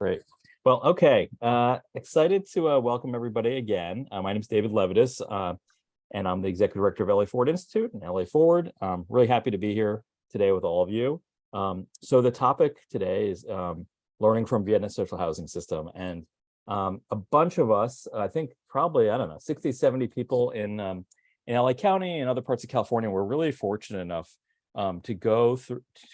Great. Well, okay. Excited to welcome everybody again. My name is David Levitus, and I'm the Executive Director of LA Forward Institute and LA Forward. I'm really happy to be here today with all of you. So the topic today is learning from Vienna's social housing system. And a bunch of us, I think probably, I don't know, 60, 70 people in LA County and other parts of California, were really fortunate enough to go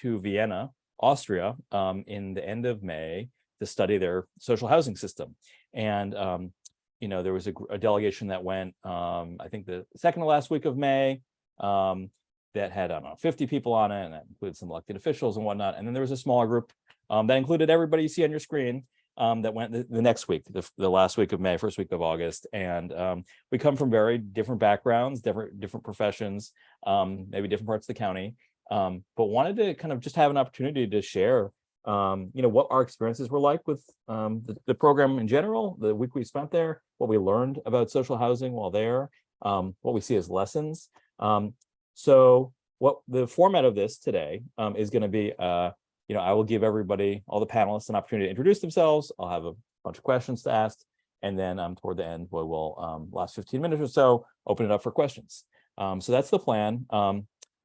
to Vienna, Austria, in the end of May to study their social housing system. And, there was a delegation that went, I think the second to last week of May, that had, I don't know, 50 people on it, and that included some elected officials and whatnot. And then there was a smaller group that included everybody you see on your screen that went the next week, the last week of May, first week of August. And we come from very different backgrounds, different professions, maybe different parts of the county, but wanted to kind of just have an opportunity to share what our experiences were like with the program in general, the week we spent there, what we learned about social housing while there, what we see as lessons. So what the format of this today is going to be, I will give everybody, all the panelists, an opportunity to introduce themselves. I'll have a bunch of questions to ask. And then toward the end, we will, last 15 minutes or so, open it up for questions. So that's the plan.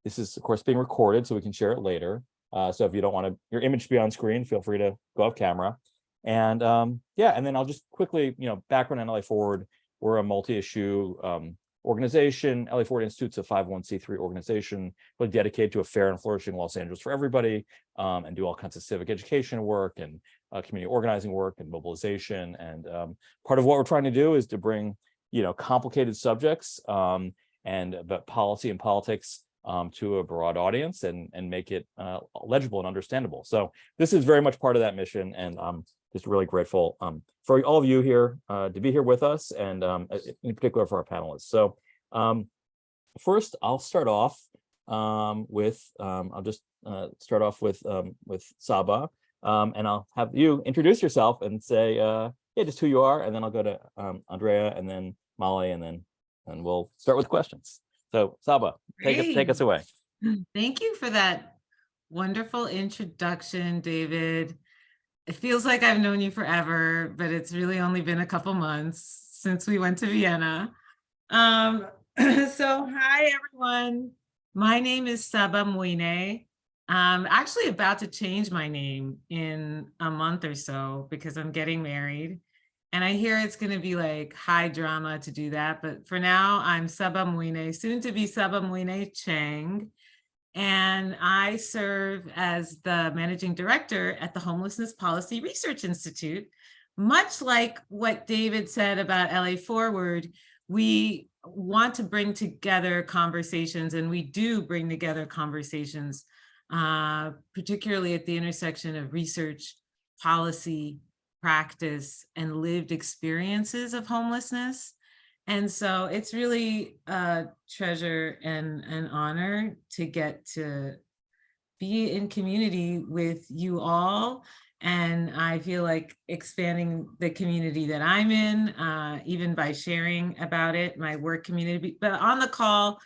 This is, of course, being recorded, so we can share it later. So if you don't want your image to be on screen, feel free to go off camera. And and then I'll just quickly, background on LA Forward. We're a multi-issue organization. LA Forward Institute's a 501c3 organization, really dedicated to a fair and flourishing Los Angeles for everybody, and do all kinds of civic education work and community organizing work and mobilization. And part of what we're trying to do is to bring, complicated subjects and about policy and politics to a broad audience and make it legible and understandable. So this is very much part of that mission, and I'm just really grateful for all of you here to be here with us, and in particular for our panelists. So first, I'll start off with Saba, and I'll have you introduce yourself and say just who you are, and then I'll go to Andrea, and then Molly, and we'll start with questions. So Saba, take us away. Thank you for that wonderful introduction, David. It feels like I've known you forever, but it's really only been a couple months since we went to Vienna. So hi, everyone. My name is Saba Mwine. I'm actually about to change my name in a month or so because I'm getting married. And I hear it's going to be like high drama to do that. But for now, I'm Saba Mwine, soon to be Saba Mwine Chang. And I serve as the managing director at the Homelessness Policy Research Institute. Much like what David said about LA Forward, we want to bring together conversations, and we do bring together conversations, particularly at the intersection of research, policy, practice, and lived experiences of homelessness. And so it's really a treasure and an honor to get to be in community with you all. And I feel like expanding the community that I'm in, even by sharing about it, my work community. But on the call,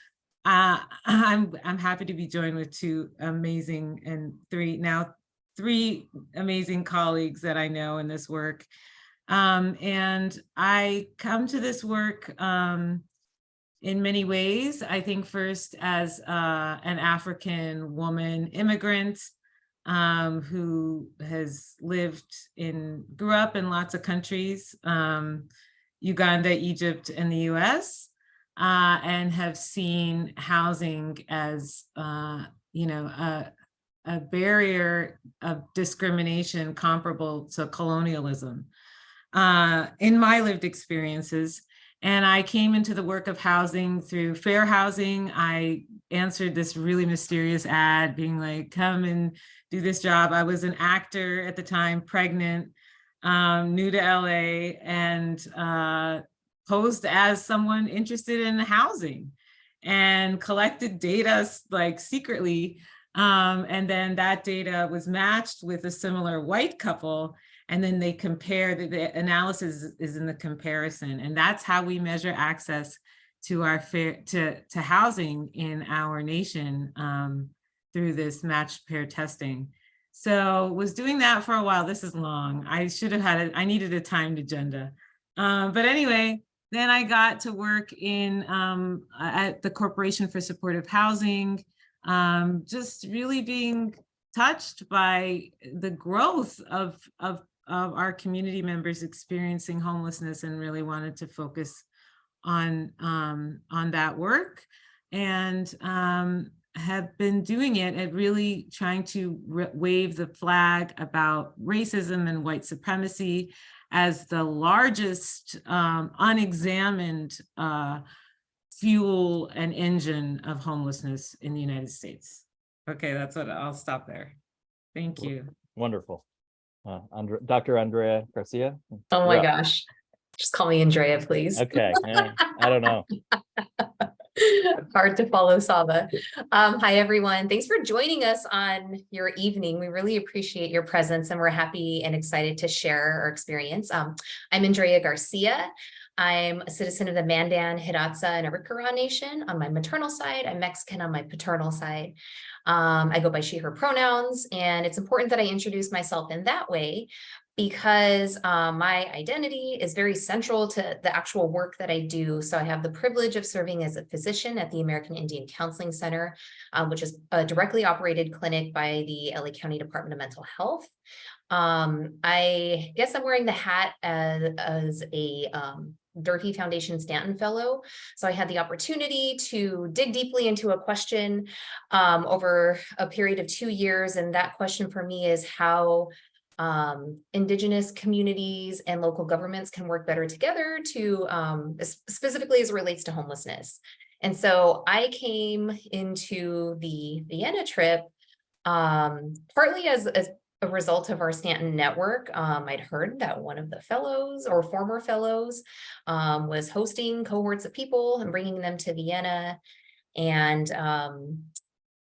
I'm happy to be joined with two amazing and three amazing colleagues that I know in this work. And I come to this work in many ways. I think first as an African woman immigrant who has grew up in lots of countries, Uganda, Egypt, and the US, and have seen housing as, a barrier of discrimination comparable to colonialism in my lived experiences. And I came into the work of housing through fair housing. I answered this really mysterious ad being like, come and do this job. I was an actor at the time, pregnant, new to LA, and posed as someone interested in housing and collected data like secretly. And then that data was matched with a similar white couple. And then they compare, the analysis is in the comparison. And that's how we measure access to our to housing in our nation through this matched pair testing. So was doing that for a while. This is long. I should have had it. I needed a timed agenda. But anyway, then I got to work in at the Corporation for Supportive Housing, just really being touched by the growth of our community members experiencing homelessness, and really wanted to focus on that work, and have been doing it at really trying to wave the flag about racism and white supremacy as the largest unexamined fuel and engine of homelessness in the United States. Okay, that's what I'll stop there. Thank you. Wonderful. Dr. Andrea Garcia. Oh my gosh. Just call me Andrea, please. Okay. I don't know. Hard to follow Saba. Hi, everyone. Thanks for joining us on your evening. We really appreciate your presence, and we're happy and excited to share our experience. I'm Andrea Garcia. I'm a citizen of the Mandan, Hidatsa, and Arikara Nation on my maternal side. I'm Mexican on my paternal side. I go by she, her pronouns, and it's important that I introduce myself in that way because my identity is very central to the actual work that I do. So I have the privilege of serving as a physician at the American Indian Counseling Center, which is a directly operated clinic by the LA County Department of Mental Health. I guess I'm wearing the hat as a Durfee Foundation Stanton Fellow. So I had the opportunity to dig deeply into a question over a period of 2 years. And that question for me is how Indigenous communities and local governments can work better together to specifically as it relates to homelessness. And so I came into the Vienna trip partly as a result of our Stanton network. I'd heard that one of the fellows or former fellows was hosting cohorts of people and bringing them to Vienna. And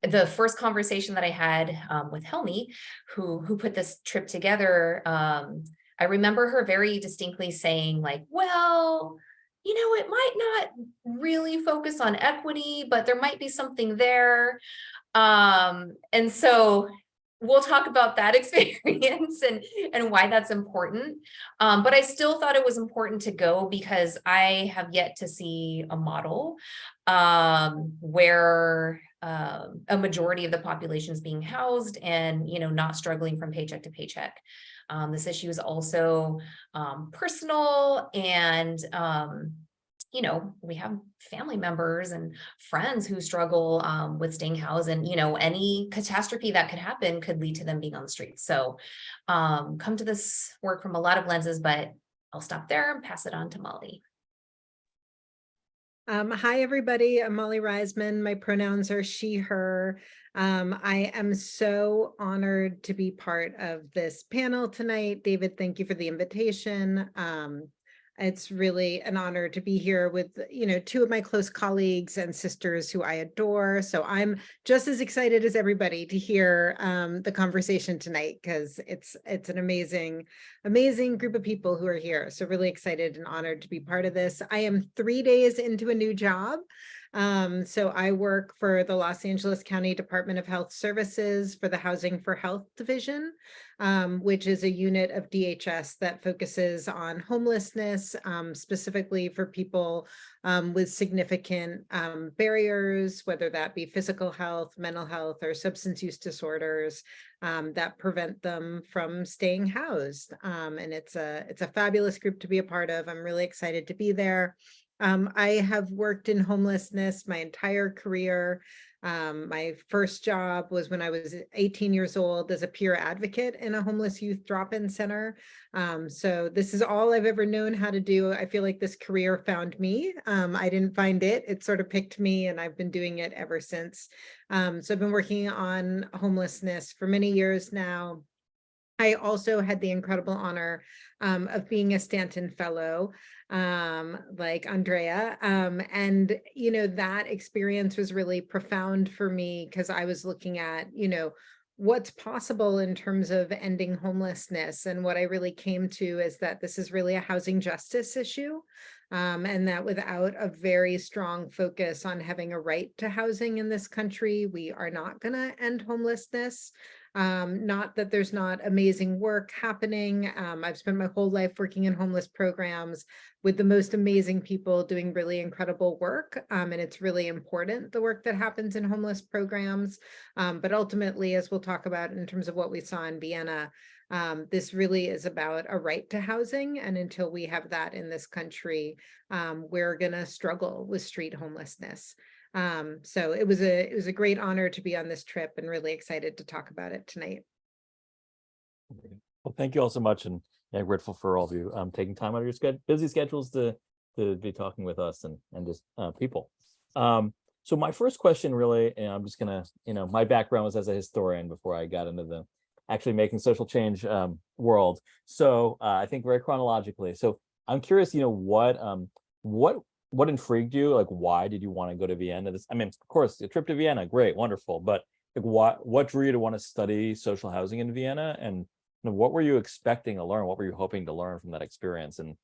the first conversation that I had with Helmi, who put this trip together, I remember her very distinctly saying, like, well, you know, it might not really focus on equity, but there might be something there. And so we'll talk about that experience and why that's important. But I still thought it was important to go because I have yet to see a model where a majority of the population is being housed and, you know, not struggling from paycheck to paycheck. This issue is also personal, and you know, we have family members and friends who struggle with staying housed, and, you know, any catastrophe that could happen could lead to them being on the street. So come to this work from a lot of lenses, but I'll stop there and pass it on to Molly. Hi, everybody. I'm Molly Rysman. My pronouns are she, her. I am so honored to be part of this panel tonight. David, thank you for the invitation. It's really an honor to be here with, you know, two of my close colleagues and sisters who I adore. So I'm just as excited as everybody to hear the conversation tonight, because it's an amazing group of people who are here. So really excited and honored to be part of this. I am 3 days into a new job. So I work for the Los Angeles County Department of Health Services for the Housing for Health Division, which is a unit of DHS that focuses on homelessness, specifically for people with significant barriers, whether that be physical health, mental health, or substance use disorders that prevent them from staying housed. And it's a fabulous group to be a part of. I'm really excited to be there. I have worked in homelessness my entire career. My first job was when I was 18 years old as a peer advocate in a homeless youth drop-in center. So this is all I've ever known how to do. I feel like this career found me. I didn't find it. It sort of picked me, and I've been doing it ever since. So I've been working on homelessness for many years now. I also had the incredible honor of being a Stanton Fellow, like Andrea. And, you know, that experience was really profound for me because I was looking at, you know, what's possible in terms of ending homelessness. And what I really came to is that this is really a housing justice issue. And that without a very strong focus on having a right to housing in this country, we are not going to end homelessness. Not that there's not amazing work happening. I've spent my whole life working in homeless programs with the most amazing people doing really incredible work. And it's really important, the work that happens in homeless programs. But ultimately, as we'll talk about in terms of what we saw in Vienna, this really is about a right to housing. And until we have that in this country, we're going to struggle with street homelessness. So it was a great honor to be on this trip and really excited to talk about it tonight. Well, thank you all so much, and yeah, grateful for all of you taking time out of your busy schedules to be talking with us and just people. So my first question, really, and I'm just gonna, my background was as a historian before I got into the actually making social change world. So I think very chronologically. So I'm curious, what intrigued you? Like, why did you want to go to Vienna? I mean, of course, a trip to Vienna, great, wonderful. But like, what drew you to want to study social housing in Vienna? And what were you expecting to learn? What were you hoping to learn from that experience? And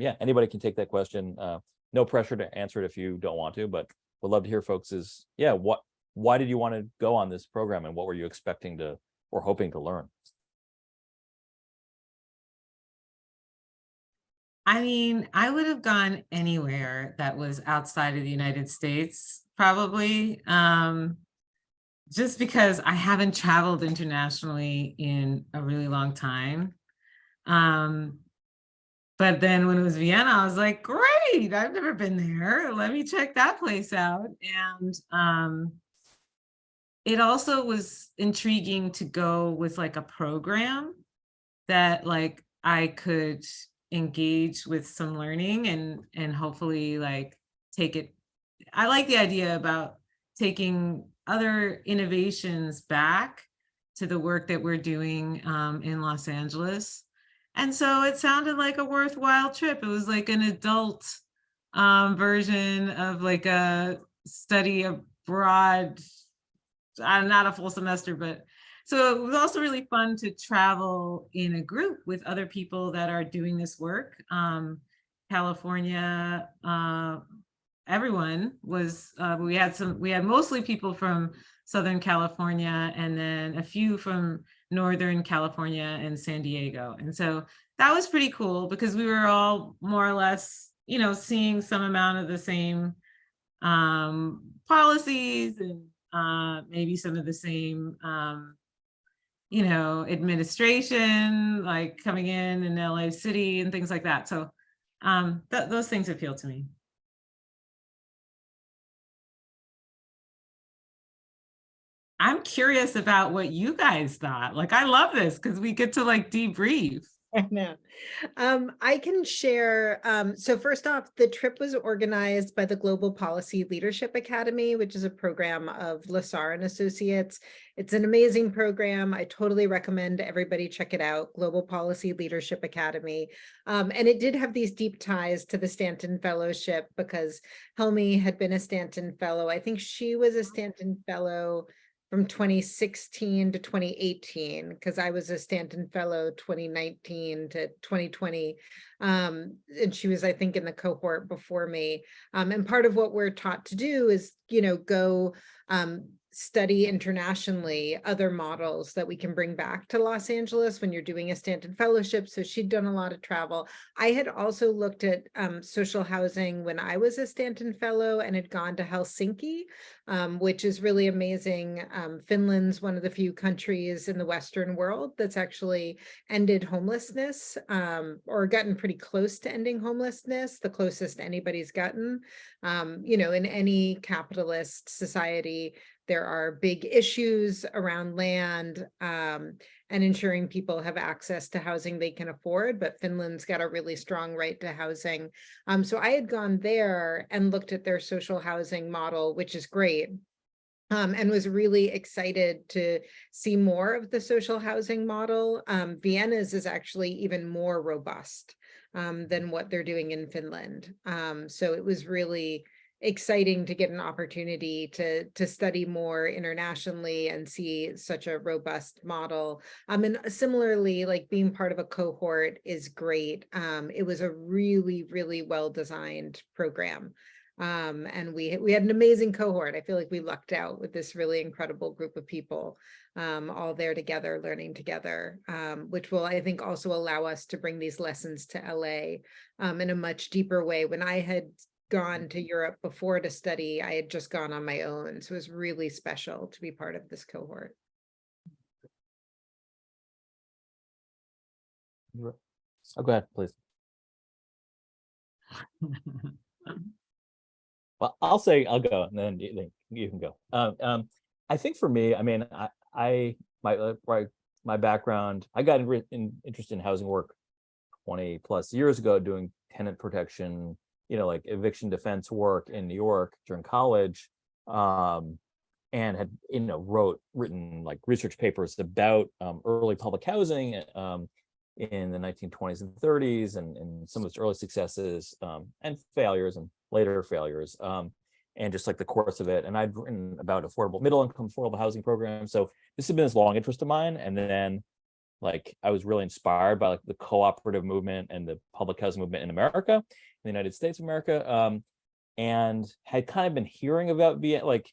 yeah, anybody can take that question. No pressure to answer it if you don't want to, but would love to hear folks why did you want to go on this program, and what were you expecting to or hoping to learn? I mean, I would have gone anywhere that was outside of the United States, probably, just because I haven't traveled internationally in a really long time. But then when it was Vienna, I was like, great, I've never been there. Let me check that place out. And it also was intriguing to go with like a program that like I could engage with some learning and hopefully like take it. I like the idea about taking other innovations back to the work that we're doing in Los Angeles. And so it sounded like a worthwhile trip. It was like an adult version of like a study abroad, not a full semester, but so it was also really fun to travel in a group with other people that are doing this work. California, everyone was, we had mostly people from Southern California and then a few from Northern California and San Diego. And so that was pretty cool because we were all more or less, seeing some amount of the same policies and maybe some of the same, administration, like coming in LA City and things like that. So those things appeal to me. I'm curious about what you guys thought. Like, I love this because we get to like debrief. I know. I can share. So first off, the trip was organized by the Global Policy Leadership Academy, which is a program of LAHSA and Associates. It's an amazing program. I totally recommend everybody check it out, Global Policy Leadership Academy. And it did have these deep ties to the Stanton Fellowship because Helmi had been a Stanton Fellow. I think she was a Stanton Fellow from 2016 to 2018, because I was a Stanton Fellow 2019 to 2020. And she was, I think, in the cohort before me. And part of what we're taught to do is, go study internationally other models that we can bring back to Los Angeles when you're doing a Stanton Fellowship. So she'd done a lot of travel. I had also looked at social housing when I was a Stanton Fellow and had gone to Helsinki, which is really amazing. Finland's one of the few countries in the Western world that's actually ended homelessness or gotten pretty close to ending homelessness, the closest anybody's gotten. In any capitalist society, there are big issues around land and ensuring people have access to housing they can afford, but Finland's got a really strong right to housing. So I had gone there and looked at their social housing model, which is great. And was really excited to see more of the social housing model. Vienna's is actually even more robust than what they're doing in Finland. So it was really exciting to get an opportunity to study more internationally and see such a robust model. And similarly, like being part of a cohort is great. It was a really, really well-designed program. And we had an amazing cohort. I feel like we lucked out with this really incredible group of people, all there together, learning together, which will, I think, also allow us to bring these lessons to LA in a much deeper way. When I had gone to Europe before to study, I had just gone on my own. So it was really special to be part of this cohort. Oh, go ahead, please. Well, I'll go, and then you can go. I think for me, I mean, my background, I got interested in housing work 20 plus years ago, doing tenant protection, like eviction defense work in New York during college, and had written like research papers about early public housing in the 1920s and 30s, and some of its early successes and failures and later failures, and just like the course of it. And I'd written about middle income affordable housing programs. So this has been this long interest of mine. And then like I was really inspired by like the cooperative movement and the public housing movement in America, in the United States of America, and had kind of been hearing about Vienna. Like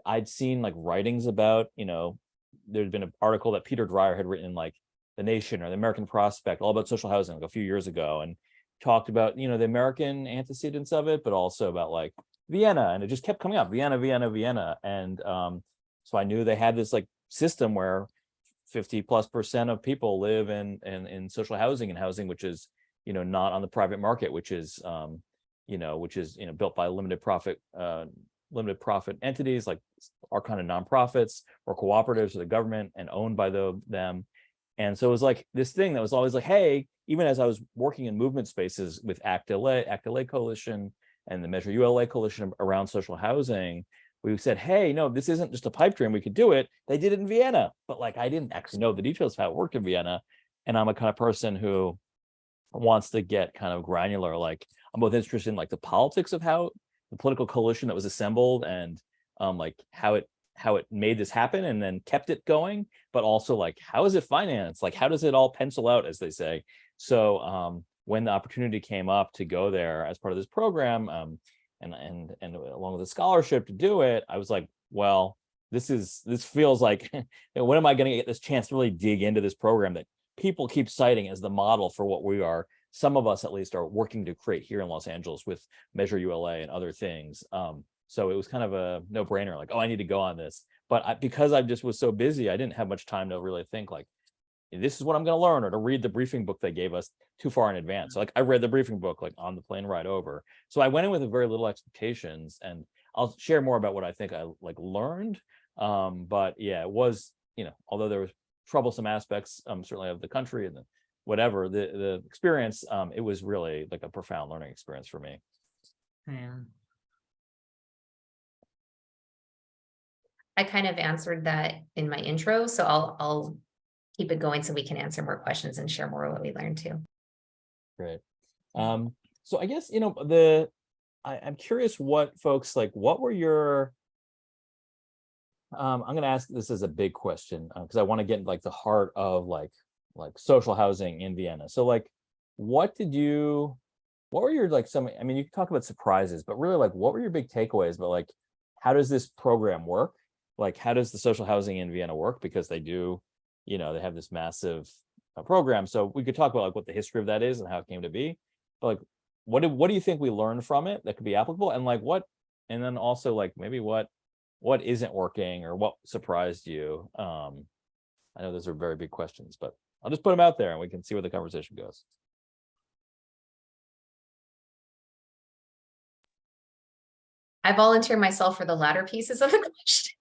I'd seen like writings about, there'd been an article that Peter Dreyer had written in like The Nation or the American Prospect, all about social housing like a few years ago, and talked about, the American antecedents of it, but also about like Vienna, and it just kept coming up, Vienna, Vienna, Vienna. And so I knew they had this like system where 50+% of people live in social housing, and housing which is, not on the private market, which is built by limited profit entities like our kind of nonprofits or cooperatives or the government, and owned by them. And so it was like this thing that was always like, hey, even as I was working in movement spaces with ACT LA Coalition and the Measure ULA Coalition around social housing, we said, hey, no, this isn't just a pipe dream. We could do it. They did it in Vienna, but like I didn't actually know the details of how it worked in Vienna. And I'm a kind of person who wants to get kind of granular. Like I'm both interested in like the politics of how the political coalition that was assembled, and like how it made this happen and then kept it going, but also like how is it financed? Like how does it all pencil out, as they say? So when the opportunity came up to go there as part of this program, and along with a scholarship to do it, I was like, well, this feels like when am I going to get this chance to really dig into this program that people keep citing as the model for what we are, some of us at least, are working to create here in Los Angeles with Measure ULA and other things. So it was kind of a no-brainer, like, oh, I need to go on this. But because I just was so busy, I didn't have much time to really think like, this is what I'm going to learn, or to read the briefing book they gave us too far in advance. So like I read the briefing book like on the plane ride over. So I went in with very little expectations, and I'll share more about what I think I like learned. But yeah, it was, although there was troublesome aspects, certainly of the country and the experience, it was really like a profound learning experience for me. Yeah. I kind of answered that in my intro, so I'll keep it going so we can answer more questions and share more of what we learned too. Great. So I guess, I'm curious what folks like, what were your, I'm going to ask this as a big question because I want to get into like the heart of like social housing in Vienna. So like, what were your like I mean, you can talk about surprises, but really like, what were your big takeaways? But like, how does this program work? Like, how does the social housing in Vienna work? Because they do, they have this massive program. So we could talk about like what the history of that is and how it came to be. But like, what do you think we learned from it that could be applicable? And like and then also like maybe what isn't working or what surprised you? I know those are very big questions, but I'll just put them out there and we can see where the conversation goes. I volunteer myself for the latter pieces of the question.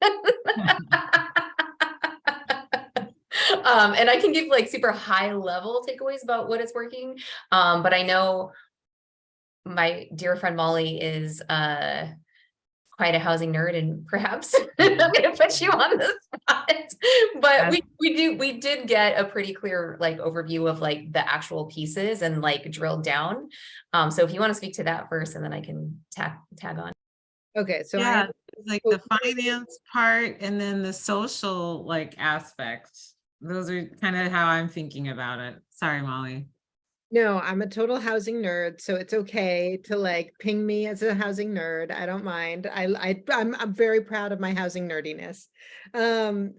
And I can give like super high level takeaways about what is working. But I know my dear friend Molly is quite a housing nerd, and perhaps I'm gonna put you on the spot. But we did get a pretty clear like overview of like the actual pieces and like drilled down. So if you want to speak to that first, and then I can tag on. Okay, so yeah, like the finance part and then the social like aspect. Those are kind of how I'm thinking about it. Sorry, Molly. No, I'm a total housing nerd, so it's okay to like ping me as a housing nerd. I don't mind. I'm very proud of my housing nerdiness. I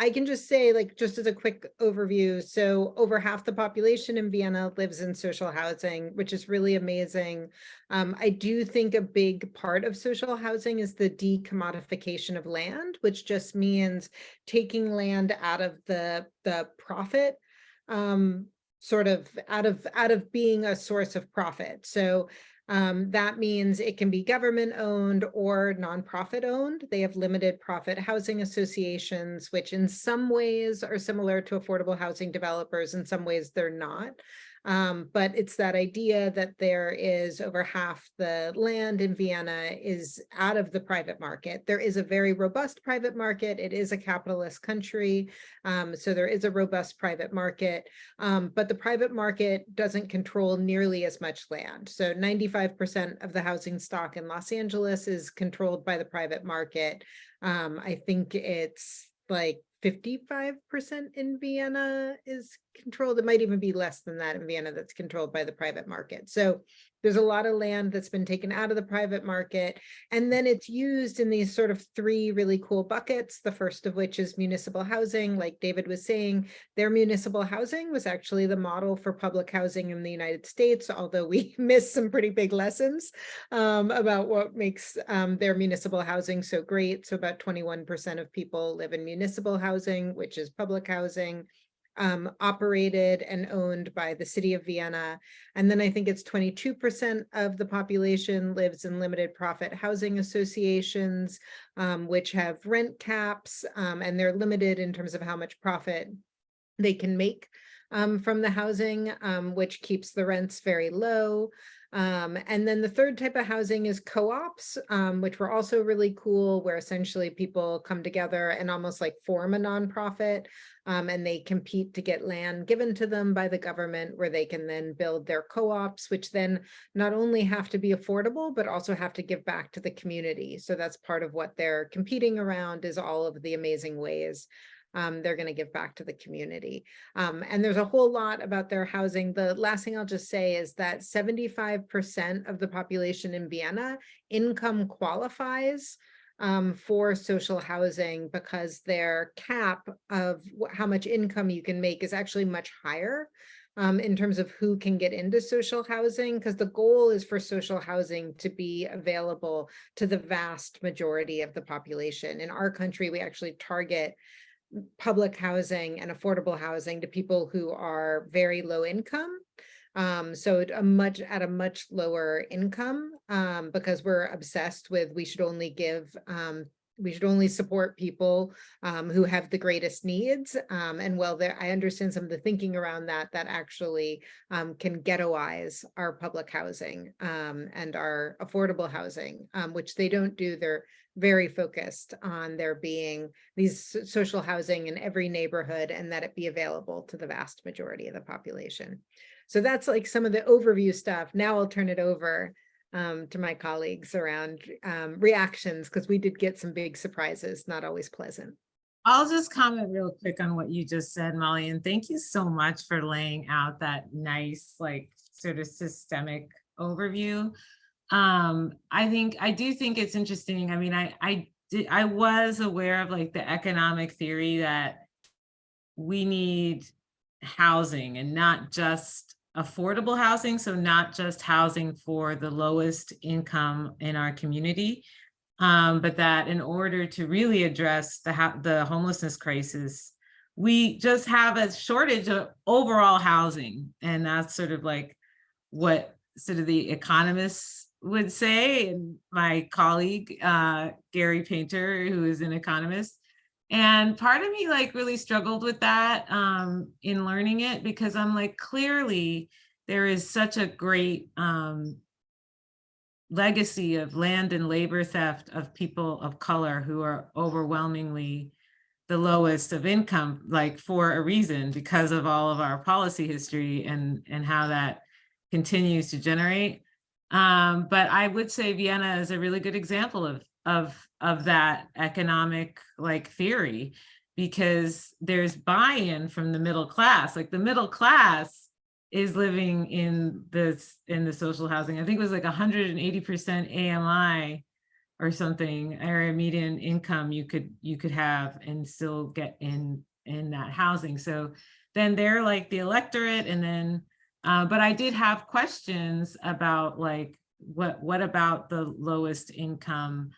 can just say, like, just as a quick overview, so over half the population in Vienna lives in social housing, which is really amazing. I do think a big part of social housing is the decommodification of land, which just means taking land out of the profit. Sort of out of being a source of profit. So that means it can be government owned or nonprofit owned. They have limited profit housing associations, which in some ways are similar to affordable housing developers. In some ways they're not. But it's that idea that there is over half the land in Vienna is out of the private market. There is a very robust private market. It is a capitalist country. So there is a robust private market, but the private market doesn't control nearly as much land. So 95% of the housing stock in Los Angeles is controlled by the private market. I think it's like 55% in Vienna is controlled. It might even be less than that in Vienna that's controlled by the private market. So there's a lot of land that's been taken out of the private market, and then it's used in these sort of three really cool buckets. The first of which is municipal housing. Like David was saying, their municipal housing was actually the model for public housing in the United States, although we missed some pretty big lessons about what makes their municipal housing so great. So about 21% of people live in municipal housing, which is public housing. Operated and owned by the city of Vienna. And then I think it's 22% of the population lives in limited profit housing associations, which have rent caps, and they're limited in terms of how much profit they can make from the housing, which keeps the rents very low. And then the third type of housing is co-ops, which were also really cool, where essentially people come together and almost like form a nonprofit, and they compete to get land given to them by the government, where they can then build their co-ops, which then not only have to be affordable, but also have to give back to the community. So that's part of what they're competing around, is all of the amazing ways they're going to give back to the community. And there's a whole lot about their housing. The last thing I'll just say is that 75% of the population in Vienna income qualifies for social housing, because their cap of how much income you can make is actually much higher in terms of who can get into social housing, because the goal is for social housing to be available to the vast majority of the population. In our country, we actually target public housing and affordable housing to people who are very low income. So at a much lower income, because we're obsessed with we should only support people who have the greatest needs. And well, I understand some of the thinking around that actually can ghettoize our public housing and our affordable housing, which they don't do. They're very focused on there being these social housing in every neighborhood, and that it be available to the vast majority of the population. So that's like some of the overview stuff. Now I'll turn it over to my colleagues around reactions, because we did get some big surprises, not always pleasant. I'll just comment real quick on what you just said, Molly, and thank you so much for laying out that nice, like, sort of systemic overview. I do think it's interesting. I mean, I was aware of like the economic theory that we need housing, and not just affordable housing. So not just housing for the lowest income in our community, but that in order to really address the homelessness crisis, we just have a shortage of overall housing. And that's sort of like what sort of the economists would say, and my colleague, Gary Painter, who is an economist. And part of me like really struggled with that in learning it, because I'm like, clearly there is such a great legacy of land and labor theft of people of color who are overwhelmingly the lowest of income, like for a reason, because of all of our policy history and how that continues to generate. But I would say Vienna is a really good example of that economic like theory, because there's buy-in from the middle class. Like the middle class is living in the social housing. I think it was like 180% AMI or something, area median income you could have and still get in that housing. So then they're like the electorate, and then but I did have questions about like what about the lowest income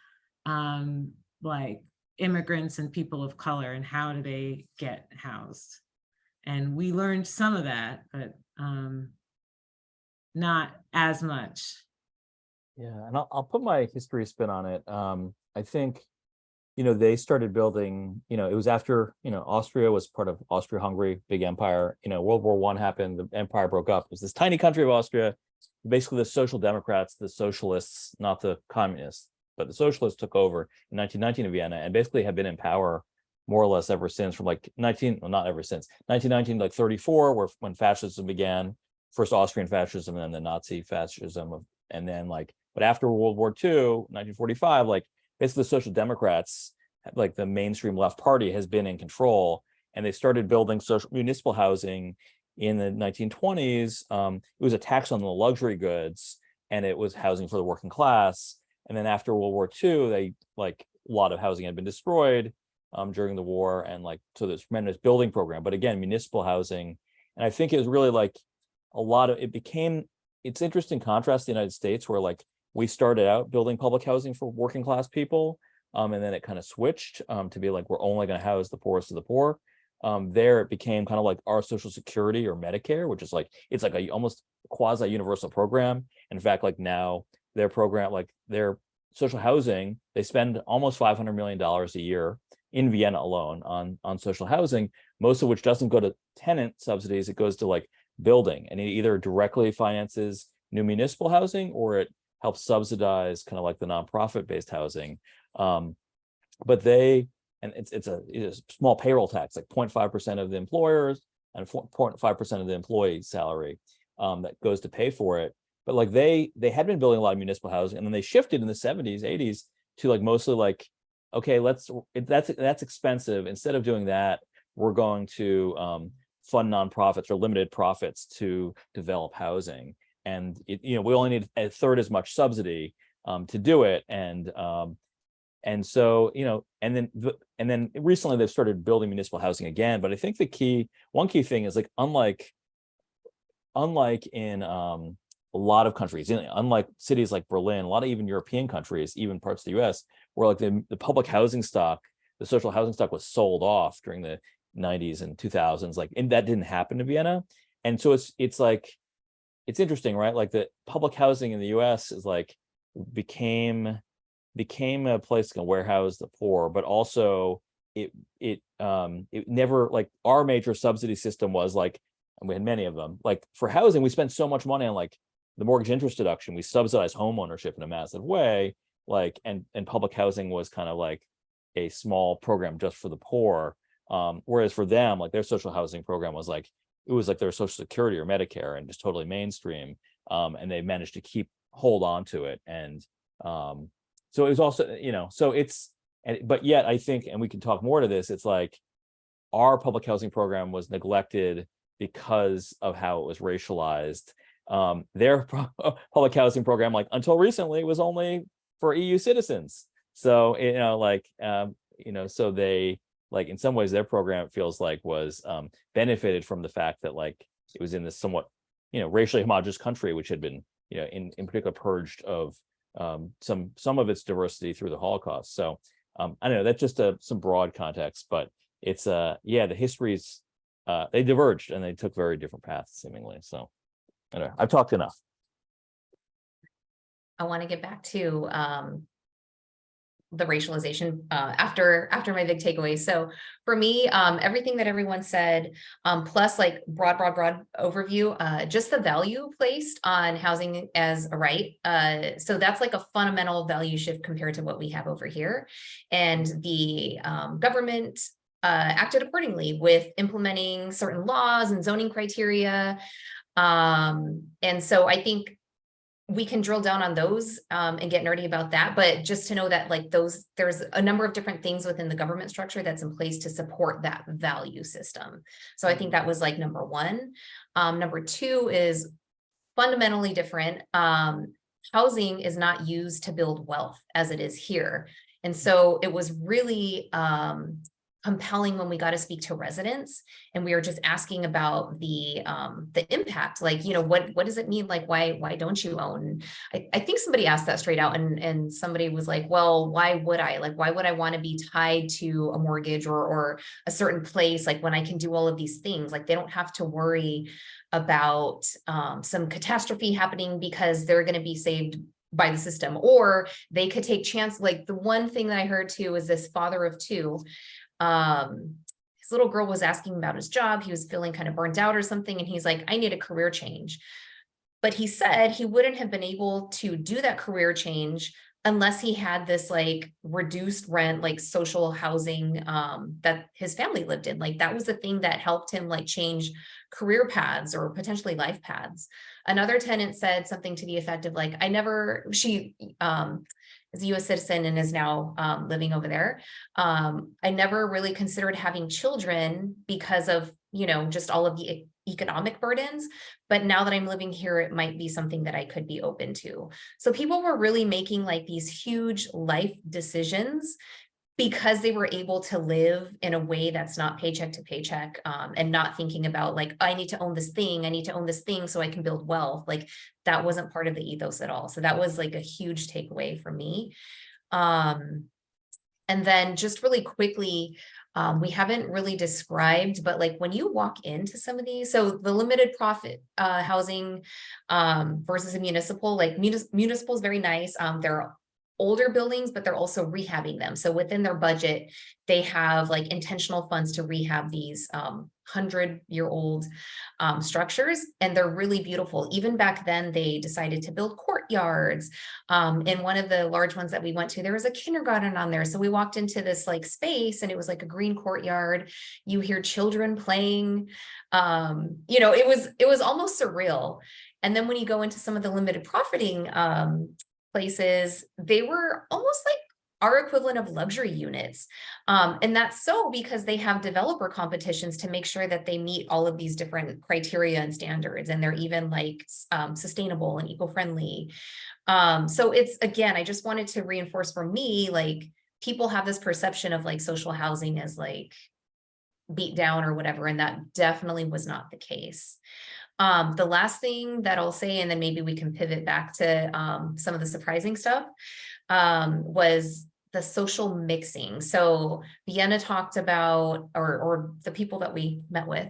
like immigrants and people of color, and how do they get housed? And we learned some of that, but not as much. Yeah, and I'll put my history spin on it. I think, they started building, it was after, Austria was part of Austria-Hungary, big empire. World War I happened, the empire broke up. It was this tiny country of Austria. Basically, the Social Democrats, the socialists, not the communists, but the socialists took over in 1919 in Vienna, and basically have been in power more or less ever since, from like not ever since 1919, like 34, when fascism began, first Austrian fascism and then the Nazi fascism, and then but after World War II, 1945, basically the Social Democrats, like the mainstream left party, has been in control, and they started building social municipal housing in the 1920s. It was a tax on the luxury goods, and it was housing for the working class. And then after World War II, they a lot of housing had been destroyed during the war, and so this tremendous building program. But again, municipal housing, and I think it was really it's interesting contrast to the United States, where we started out building public housing for working class people, and then it kind of switched to be we're only going to house the poorest of the poor. There it became kind of like our Social Security or Medicare, which is it's like a almost quasi universal program. In fact, now their program, their social housing, they spend almost $500 million a year in Vienna alone on social housing, most of which doesn't go to tenant subsidies. It goes to building, and it either directly finances new municipal housing, or it helps subsidize kind of the nonprofit based housing. But it's a small payroll tax, 0.5% of the employers and 0.5% of the employee salary that goes to pay for it. But they had been building a lot of municipal housing, and then they shifted in the 70s, 80s to mostly okay, that's expensive. Instead of doing that, we're going to fund nonprofits or limited profits to develop housing. And we only need a third as much subsidy to do it. And so, and then recently they've started building municipal housing again. But I think one key thing is unlike in a lot of countries, unlike cities like Berlin, a lot of even European countries, even parts of the US, where the public housing stock, the social housing stock was sold off during the 90s and 2000s, and that didn't happen in Vienna. And so it's interesting, right? The public housing in the US is became a place to warehouse the poor, but also it never, our major subsidy system was and we had many of them, for housing, we spent so much money on the mortgage interest deduction. We subsidized home ownership in a massive way, and public housing was kind of a small program just for the poor. Whereas for them, their social housing program was it was their Social Security or Medicare, and just totally mainstream. And they managed to hold on to it. And so it was also, so but yet I think, and we can talk more to this, it's our public housing program was neglected because of how it was racialized. Their public housing program, until recently, was only for EU citizens. So, so they, in some ways, their program feels was benefited from the fact that it was in this somewhat, racially homogenous country, which had been, in particular purged of some of its diversity through the Holocaust. So I don't know, that's just some broad context, but it's the histories, they diverged and they took very different paths seemingly. So I don't know, I've talked enough. I want to get back to the racialization after my big takeaways. So for me, everything that everyone said, plus broad overview, just the value placed on housing as a right. So that's a fundamental value shift compared to what we have over here. And the government acted accordingly with implementing certain laws and zoning criteria. And so I think we can drill down on those and get nerdy about that. But just to know that like there's a number of different things within the government structure that's in place to support that value system. So I think that was like number one. Number two is fundamentally different. Housing is not used to build wealth as it is here. And so it was really compelling when we got to speak to residents and we were just asking about the impact, like, you know, what does it mean? Like, why don't you own? I think somebody asked that straight out and somebody was like, well, why would I want to be tied to a mortgage or a certain place? Like when I can do all of these things, like they don't have to worry about some catastrophe happening because they're going to be saved by the system, or they could take chance. Like the one thing that I heard too is this father of two. His little girl was asking about his job. He was feeling kind of burnt out or something. And he's like, I need a career change. But he said he wouldn't have been able to do that career change unless he had this like reduced rent, like social housing that his family lived in. Like that was the thing that helped him like change career paths or potentially life paths. Another tenant said something to the effect of like, she is a US citizen and is now living over there. I never really considered having children because of, you know, just all of the economic burdens. But now that I'm living here, it might be something that I could be open to. So people were really making like these huge life decisions because they were able to live in a way that's not paycheck to paycheck and not thinking about like, I need to own this thing so I can build wealth. Like that wasn't part of the ethos at all. So that was like a huge takeaway for me. And then just really quickly, we haven't really described, but like when you walk into some of these, so the limited profit housing versus a municipal, like municipal is very nice. They're older buildings, but they're also rehabbing them. So within their budget, they have like intentional funds to rehab these 100-year-old structures, and they're really beautiful. Even back then, they decided to build courtyards. In one of the large ones that we went to, there was a kindergarten on there. So we walked into this like space, and it was like a green courtyard. You hear children playing. You know, it was almost surreal. And then when you go into some of the limited profiting places, they were almost like our equivalent of luxury units. And that's so because they have developer competitions to make sure that they meet all of these different criteria and standards, and they're even like sustainable and eco-friendly. So it's, again, I just wanted to reinforce for me, like people have this perception of like social housing as like beat down or whatever, and that definitely was not the case. The last thing that I'll say, and then maybe we can pivot back to some of the surprising stuff, was the social mixing. So Vienna talked about, or the people that we met with,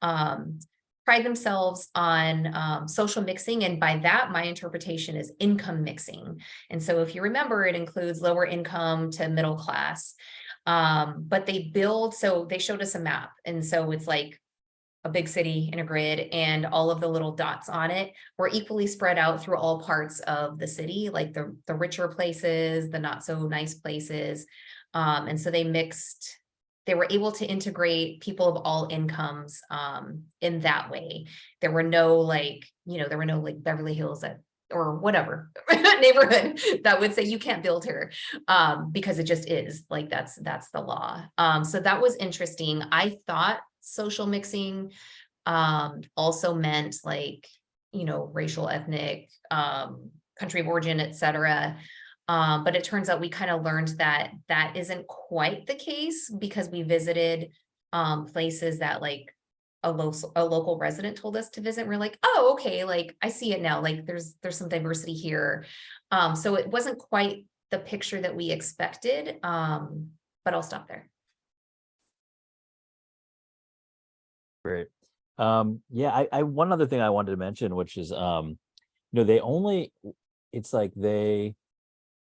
pride themselves on social mixing. And by that, my interpretation is income mixing. And so if you remember, it includes lower income to middle class. But so they showed us a map. And so it's like a big city in a grid, and all of the little dots on it were equally spread out through all parts of the city, like the richer places, the not so nice places. And so they were able to integrate people of all incomes in that way. There were no like Beverly Hills or whatever neighborhood that would say you can't build here because it just is like, that's the law. So that was interesting. I thought social mixing also meant like, you know, racial, ethnic, country of origin, etc. But it turns out we kind of learned that that isn't quite the case, because we visited places that like a local resident told us to visit. We're like, oh, okay, like I see it now. Like there's some diversity here. So it wasn't quite the picture that we expected, but I'll stop there. Great. Yeah, I one other thing I wanted to mention, which is you know,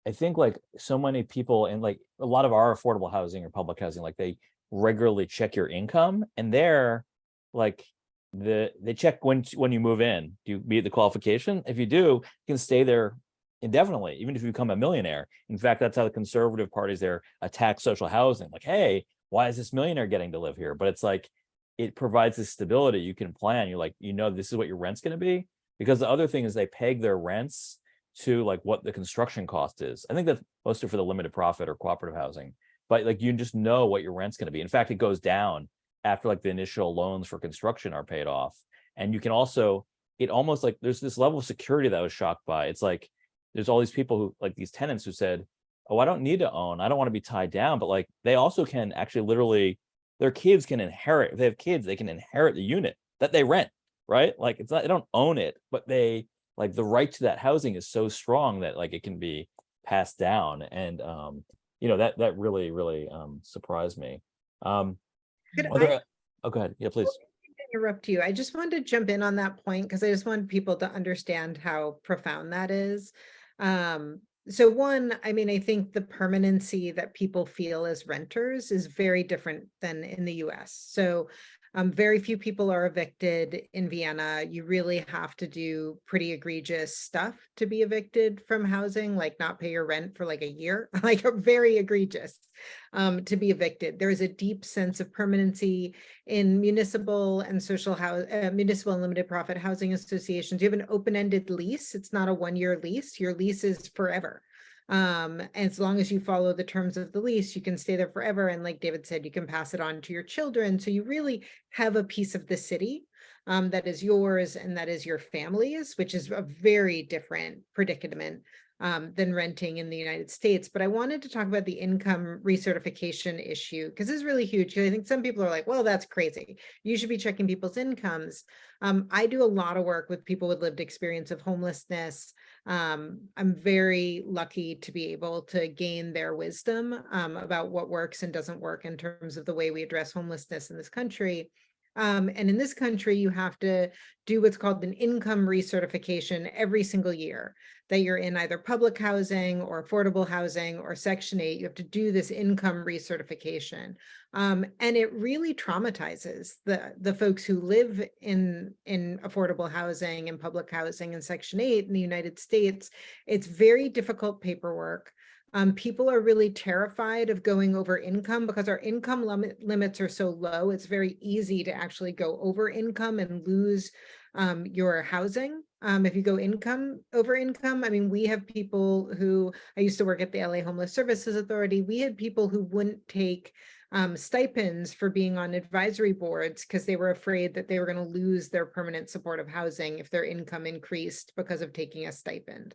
I think like so many people, and like a lot of our affordable housing or public housing, like they regularly check your income, and they're like they check when you move in. Do you meet the qualification? If you do, you can stay there indefinitely, even if you become a millionaire. In fact, that's how the conservative parties there attack social housing. Like, hey, why is this millionaire getting to live here? But it's like, it provides this stability. You can plan. You're like, you know, this is what your rent's going to be. because the other thing is they peg their rents to like what the construction cost is. I think that's mostly for the limited profit or cooperative housing, but like you just know what your rent's going to be. In fact, it goes down after like the initial loans for construction are paid off. And you can also, it almost like there's this level of security that I was shocked by. It's like there's all these people who like these tenants who said, oh, I don't need to own, I don't want to be tied down, but like they also can actually literally, their kids can inherit, if they have kids, they can inherit the unit that they rent, right? Like it's not, they don't own it, but they like the right to that housing is so strong that like it can be passed down. And you know, that really surprised me. Could Whether, oh, go ahead. Yeah, please. interrupt you? I just wanted to jump in on that point because I just wanted people to understand how profound that is. So one, I mean, I think the permanency that people feel as renters is very different than in the US. So very few people are evicted in Vienna. You really have to do pretty egregious stuff to be evicted from housing, like not pay your rent for like a year, like very egregious to be evicted. There is a deep sense of permanency in municipal and municipal and limited profit housing associations. You have an open-ended lease. It's not a one-year lease. Your lease is forever. And as long as you follow the terms of the lease, you can stay there forever. And like David said, you can pass it on to your children. So you really have a piece of the city that is yours and that is your family's, which is a very different predicament than renting in the United States. But I wanted to talk about the income recertification issue because it's really huge. I think some people are like, well, that's crazy. You should be checking people's incomes. I do a lot of work with people with lived experience of homelessness. I'm very lucky to be able to gain their wisdom about what works and doesn't work in terms of the way we address homelessness in this country. And in this country, you have to do what's called an income recertification every single year that you're in either public housing or affordable housing or Section 8. You have to do this income recertification. And it really traumatizes the folks who live in affordable housing and public housing and Section 8 in the United States. It's very difficult paperwork. People are really terrified of going over income because our income limits are so low. It's very easy to actually go over income and lose your housing. If you go over income, I mean, we have people who, I used to work at the LA Homeless Services Authority. We had people who wouldn't take stipends for being on advisory boards because they were afraid that they were going to lose their permanent supportive housing if their income increased because of taking a stipend.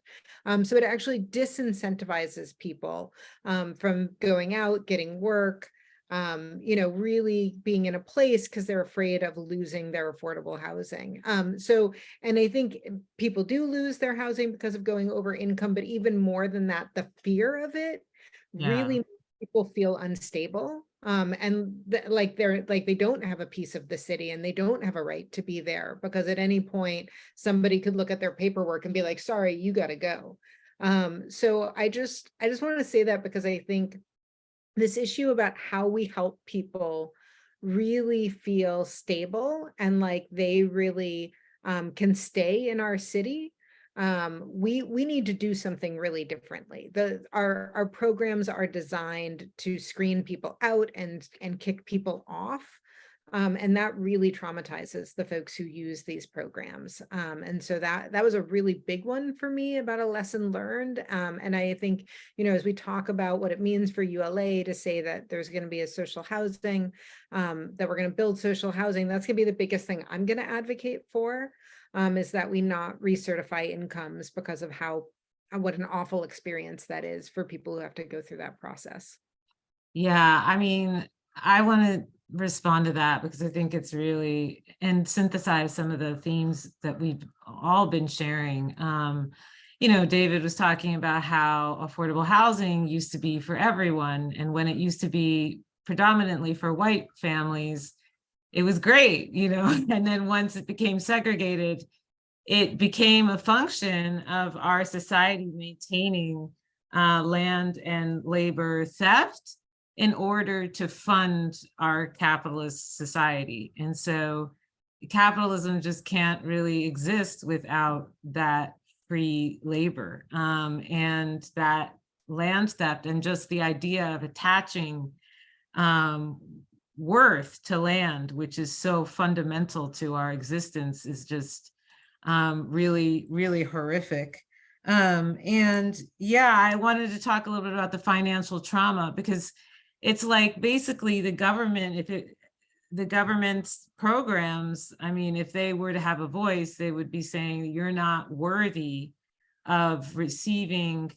So it actually disincentivizes people from going out, getting work, you know, really being in a place because they're afraid of losing their affordable housing. And I think people do lose their housing because of going over income, but even more than that, the fear of it really makes people feel unstable. Like they don't have a piece of the city and they don't have a right to be there because at any point somebody could look at their paperwork and be like, sorry, you got to go. So I just want to say that because I think this issue about how we help people really feel stable and like they really can stay in our city. We need to do something really differently. Our programs are designed to screen people out and kick people off. And that really traumatizes the folks who use these programs. And so that was a really big one for me about a lesson learned. And I think, you know, as we talk about what it means for ULA to say that there's going to be a social housing, that we're going to build social housing, that's going to be the biggest thing I'm going to advocate for, is that we not recertify incomes because of what an awful experience that is for people who have to go through that process. Yeah, I mean, I want to respond to that because I think it's really, and synthesize some of the themes that we've all been sharing. You know, David was talking about how affordable housing used to be for everyone. And when it used to be predominantly for white families, it was great, you know, and then once it became segregated, it became a function of our society maintaining land and labor theft in order to fund our capitalist society. And so capitalism just can't really exist without that free labor and that land theft, and just the idea of attaching worth to land, which is so fundamental to our existence, is just really, really horrific. And yeah, I wanted to talk a little bit about the financial trauma, because it's like basically the government, the government's programs, I mean, if they were to have a voice, they would be saying you're not worthy of receiving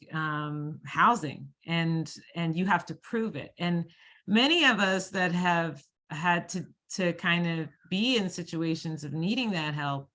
housing, and you have to prove it. And many of us that have had to kind of be in situations of needing that help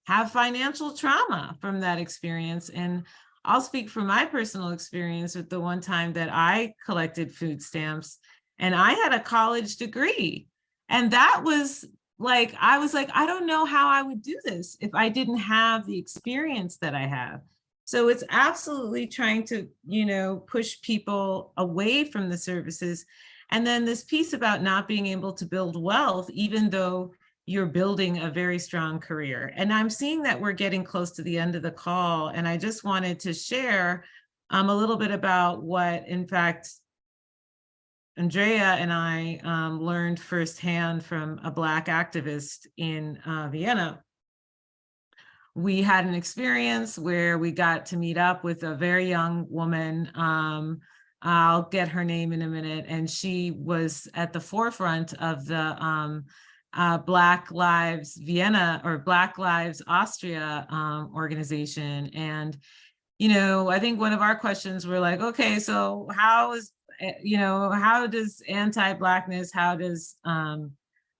have financial trauma from that experience. And I'll speak from my personal experience with the one time that I collected food stamps, and I had a college degree. And that was like, I was like, I don't know how I would do this if I didn't have the experience that I have. So it's absolutely trying to, you know, push people away from the services. And then this piece about not being able to build wealth, even though you're building a very strong career. And I'm seeing that we're getting close to the end of the call. And I just wanted to share a little bit about what, in fact, Andrea and I learned firsthand from a Black activist in Vienna. We had an experience where we got to meet up with a very young woman. I'll get her name in a minute. And she was at the forefront of the Black Lives Vienna, or Black Lives Austria organization. And, you know, I think one of our questions were like, okay, so how is, you know, how does anti-Blackness, how does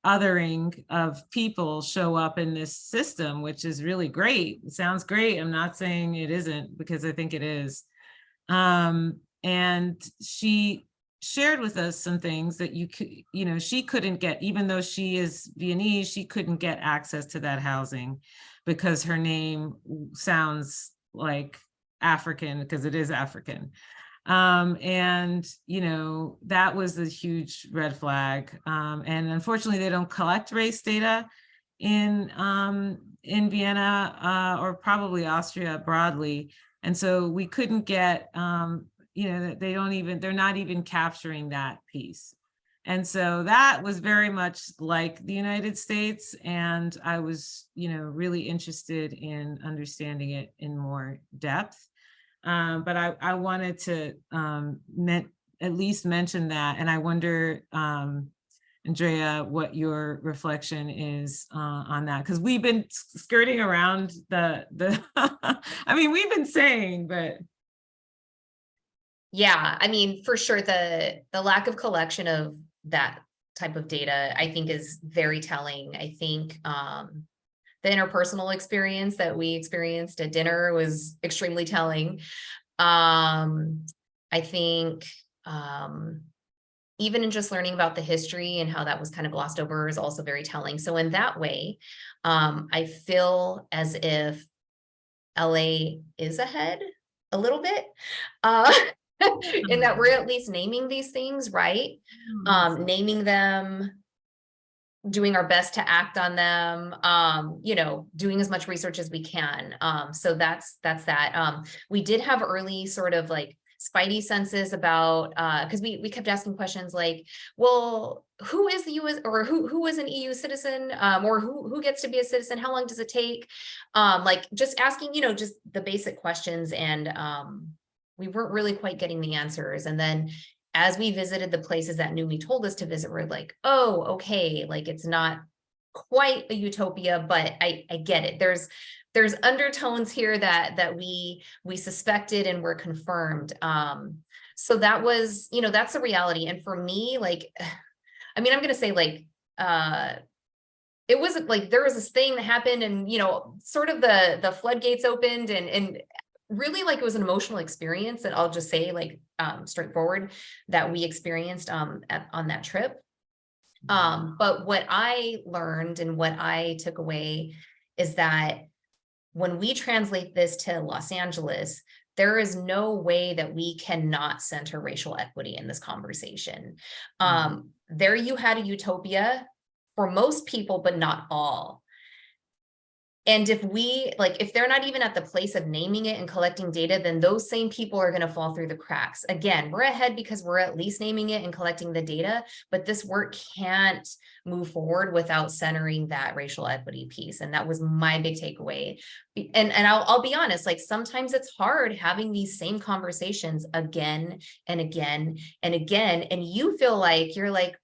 othering of people show up in this system, which is really great. It sounds great. I'm not saying it isn't, because I think it is. And she shared with us some things that you know, she couldn't get, even though she is Viennese, she couldn't get access to that housing because her name sounds like African, because it is African. And, you know, that was a huge red flag. And unfortunately, they don't collect race data in Vienna or probably Austria broadly. And so we couldn't get, you know, they're not even capturing that piece. And so that was very much like the United States. And I was, you know, really interested in understanding it in more depth. But I wanted to at least mention that. And I wonder, Andrea, what your reflection is on that, because we've been skirting around the I mean, we've been saying, but. Yeah, I mean, for sure, the lack of collection of that type of data, I think, is very telling. I think the interpersonal experience that we experienced at dinner was extremely telling. I think even in just learning about the history and how that was kind of glossed over is also very telling. So in that way, I feel as if LA is ahead a little bit. In that we're at least naming these things, right? Naming them, doing our best to act on them, you know, doing as much research as we can. So that's that. We did have early sort of like spidey senses about, because we kept asking questions like, well, who is the US, or who is an EU citizen, or who gets to be a citizen? How long does it take? Like just asking, you know, just the basic questions. And we weren't really quite getting the answers. And then as we visited the places that NUMMI told us to visit, we're like, oh, okay, like it's not quite a utopia, but I get it. There's undertones here that we suspected and were confirmed. So that was, you know, that's a reality. And for me, like, I mean, I'm gonna say like, it wasn't like there was this thing that happened and, you know, sort of the floodgates opened and really like it was an emotional experience that I'll just say like straightforward that we experienced on that trip. But what I learned and what I took away is that when we translate this to Los Angeles, there is no way that we cannot center racial equity in this conversation. There you had a utopia for most people, but not all. And if they're not even at the place of naming it and collecting data, then those same people are going to fall through the cracks. Again, we're ahead because we're at least naming it and collecting the data, but this work can't move forward without centering that racial equity piece. And that was my big takeaway. And I'll be honest, like sometimes it's hard having these same conversations again and again and again. And you feel like you're like,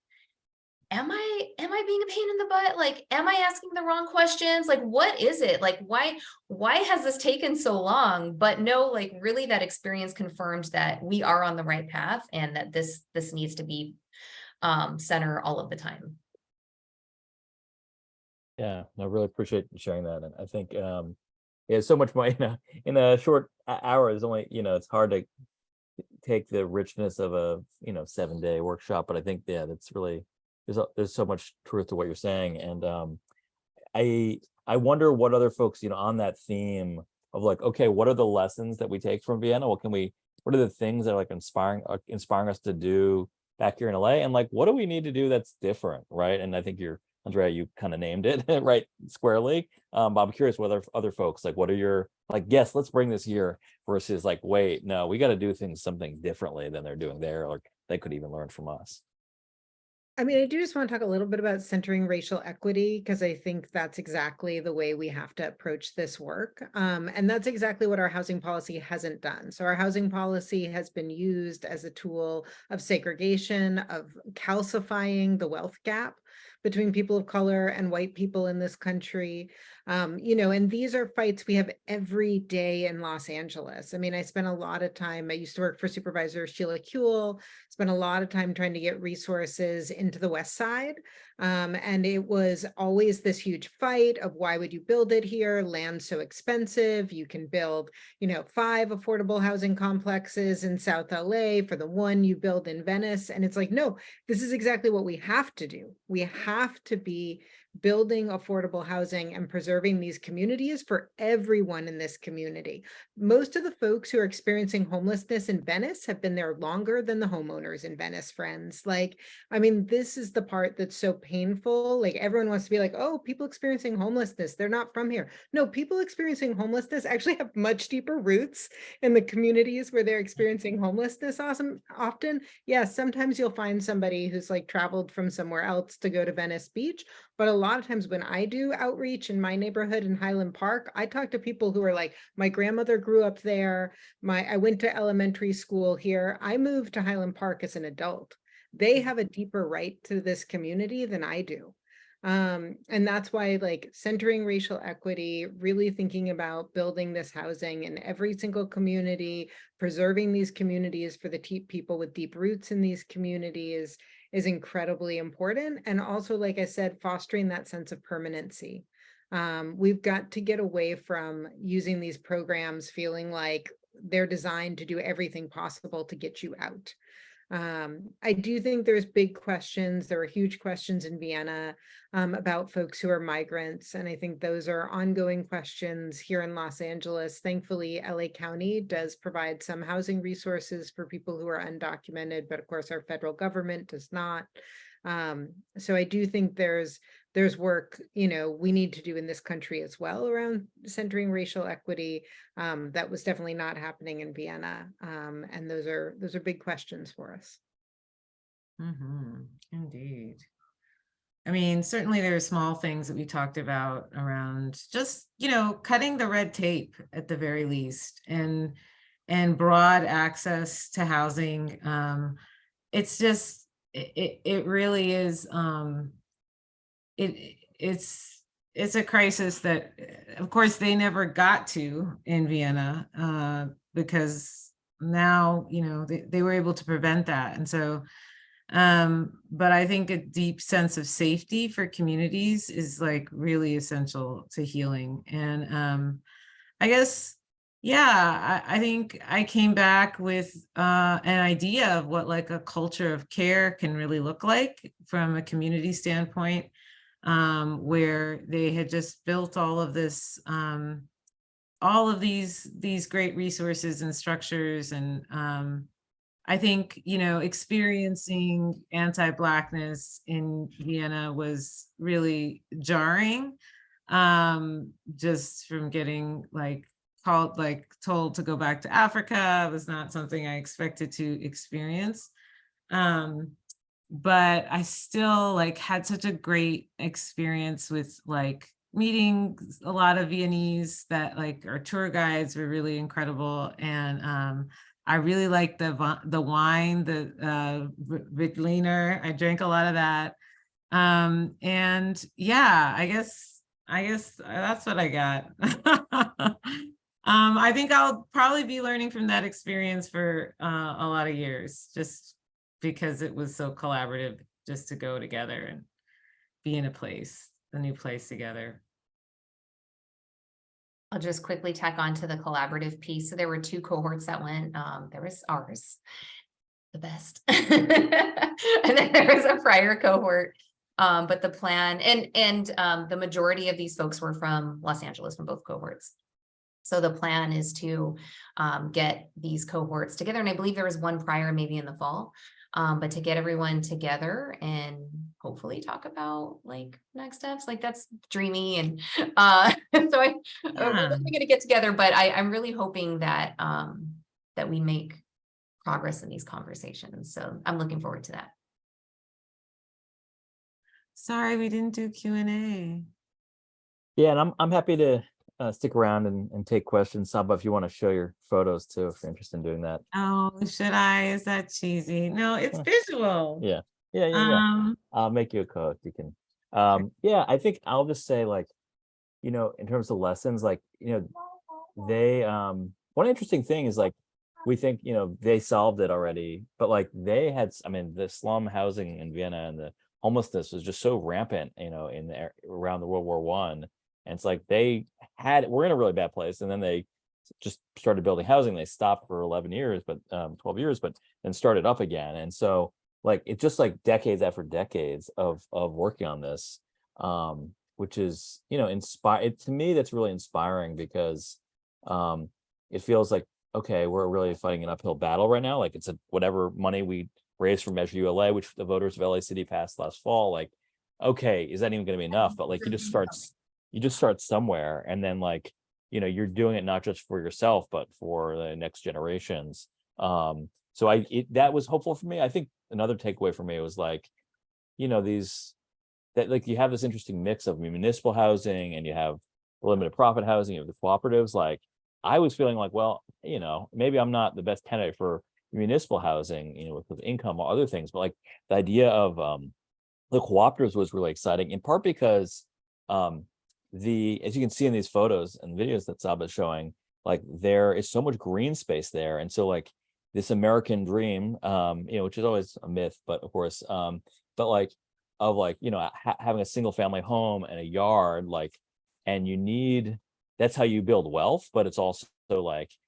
am I being a pain in the butt? Like, am I asking the wrong questions? Like, what is it? Like, why has this taken so long? But no, like really that experience confirmed that we are on the right path and that this needs to be center all of the time. Yeah, I really appreciate you sharing that. And I think so much more, in a short hour is only, it's hard to take the richness of a 7-day workshop, but I think that's really there's so much truth to what you're saying. And I wonder what other folks, on that theme of like, okay, what are the lessons that we take from Vienna? What are the things that are like inspiring us to do back here in LA? And like, what do we need to do that's different, right? And I think Andrea, you kind of named it right squarely. But I'm curious whether other folks, like, what are your like, yes, let's bring this here versus like, wait, no, we got to do something differently than they're doing there, or they could even learn from us. I mean, I do just want to talk a little bit about centering racial equity, because I think that's exactly the way we have to approach this work. And that's exactly what our housing policy hasn't done. So our housing policy has been used as a tool of segregation, of calcifying the wealth gap between people of color and white people in this country. And these are fights we have every day in Los Angeles. I mean, I spent a lot of time, I used to work for Supervisor Sheila Kuehl, spent a lot of time trying to get resources into the West Side. And it was always this huge fight of why would you build it here? Land's so expensive. You can build, 5 affordable housing complexes in South LA for the one you build in Venice. And it's like, no, this is exactly what we have to do. We have to be building affordable housing and preserving these communities for everyone in this community. Most of the folks who are experiencing homelessness in Venice have been there longer than the homeowners in Venice, friends. Like, I mean, this is the part that's so painful. Like, everyone wants to be like, oh, people experiencing homelessness, they're not from here. No, people experiencing homelessness actually have much deeper roots in the communities where they're experiencing homelessness often. Yes, sometimes you'll find somebody who's like traveled from somewhere else to go to Venice Beach. But a lot of times when I do outreach in my neighborhood in Highland Park, I talk to people who are like, my grandmother grew up there. I went to elementary school here. I moved to Highland Park as an adult. They have a deeper right to this community than I do. And that's why, like, centering racial equity, really thinking about building this housing in every single community, preserving these communities for the people with deep roots in these communities is incredibly important. And also, like I said, fostering that sense of permanency. We've got to get away from using these programs feeling like they're designed to do everything possible to get you out. I do think there's big questions. There are huge questions in Vienna about folks who are migrants. And I think those are ongoing questions here in Los Angeles. Thankfully, LA County does provide some housing resources for people who are undocumented, but of course our federal government does not. So I do think there's work, we need to do in this country as well around centering racial equity. That was definitely not happening in Vienna. And those are big questions for us. Indeed. I mean, certainly there are small things that we talked about around just, cutting the red tape at the very least, and broad access to housing. It's just, it really is, it's a crisis that, of course, they never got to in Vienna, because now, they were able to prevent that. And so, but I think a deep sense of safety for communities is like really essential to healing. And I guess, yeah, I think I came back with an idea of what like a culture of care can really look like from a community standpoint, where they had just built all of this, all of these great resources and structures. And I think, experiencing anti-Blackness in Vienna was really jarring, just from getting told to go back to Africa. It was not something I expected to experience. But I still had such a great experience with meeting a lot of Viennese that our tour guides were really incredible. And I really liked the wine, the Ritliner. I drank a lot of that. And yeah, I guess that's what I got. I think I'll probably be learning from that experience for a lot of years, just because it was so collaborative, just to go together and be in a new place together. I'll just quickly tack on to the collaborative piece. So there were 2 cohorts that went. There was ours, the best, and then there was a prior cohort. But the plan and the majority of these folks were from Los Angeles, from both cohorts. So the plan is to get these cohorts together, and I believe there was one prior, maybe in the fall, but to get everyone together and hopefully talk about next steps. That's dreamy, and so we're going to get together. But I'm really hoping that that we make progress in these conversations. So I'm looking forward to that. Sorry, we didn't do Q&A. Yeah, and I'm happy to stick around and take questions. Saba, if you want to show your photos too, if you're interested in doing that. Oh, should I? Is that cheesy? No, it's visual. Yeah. I'll make you a co-host. You can. Yeah, I think I'll just say in terms of lessons, they one interesting thing is we think they solved it already, but they had, the slum housing in Vienna and the homelessness was just so rampant, around the World War I. And it's we're in a really bad place. And then they just started building housing. They stopped for 11 years, but 12 years, but then started up again. And so it's just decades after decades of working on this, which is, to me, that's really inspiring, because it feels okay, we're really fighting an uphill battle right now. It's whatever money we raised from Measure ULA, which the voters of LA City passed last fall. Okay, is that even going to be enough? But you just start somewhere, and then you're doing it not just for yourself, but for the next generations. So that was hopeful for me. I think another takeaway for me was you have this interesting mix of municipal housing, and you have limited profit housing, you have the cooperatives. I was feeling well, maybe I'm not the best candidate for municipal housing, with income or other things, but the idea of the cooperatives was really exciting, in part because as you can see in these photos and videos that Saba is showing, there is so much green space there. And so this American dream, which is always a myth, but of course, but having a single family home and a yard, and that's how you build wealth, but it's also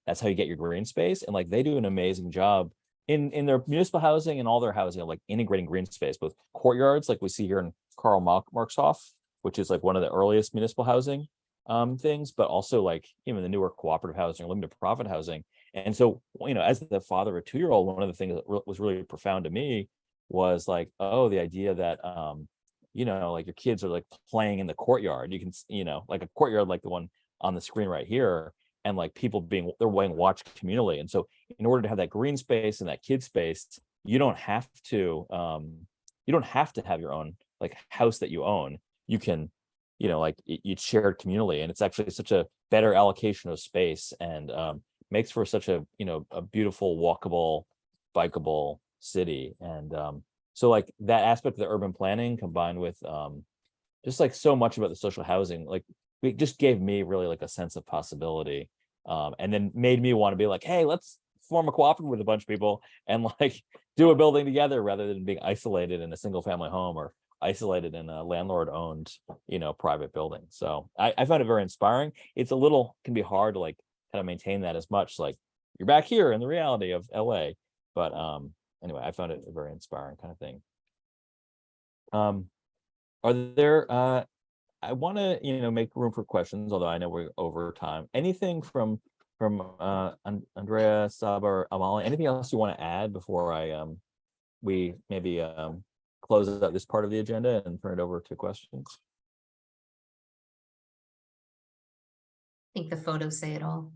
that's how you get your green space. And they do an amazing job in their municipal housing and all their housing of integrating green space, both courtyards we see here in Karl Marxhof, which is one of the earliest municipal housing things, but also even the newer cooperative housing or limited profit housing. And so, as the father of a 2-year-old, one of the things that was really profound to me was the idea that your kids are playing in the courtyard. You can a courtyard like the one on the screen right here, and people they're being watched communally. And so in order to have that green space and that kid space, you don't have to have your own house that you own. You can it's shared communally, and it's actually such a better allocation of space, and makes for such a a beautiful, walkable, bikeable city. And so that aspect of the urban planning, combined with just so much about the social housing, it just gave me really a sense of possibility, and then made me want to be hey, let's form a cooperative with a bunch of people and do a building together, rather than being isolated in a single family home or isolated in a landlord owned private building. So I found it very inspiring. It's can be hard to kind of maintain that as much, you're back here in the reality of LA. But anyway, I found it a very inspiring kind of thing. Are there I want to make room for questions, although I know we're over time. Anything from Andrea, Saba, or Amali? Anything else you want to add before we maybe close out this part of the agenda and turn it over to questions? think the photos say it all.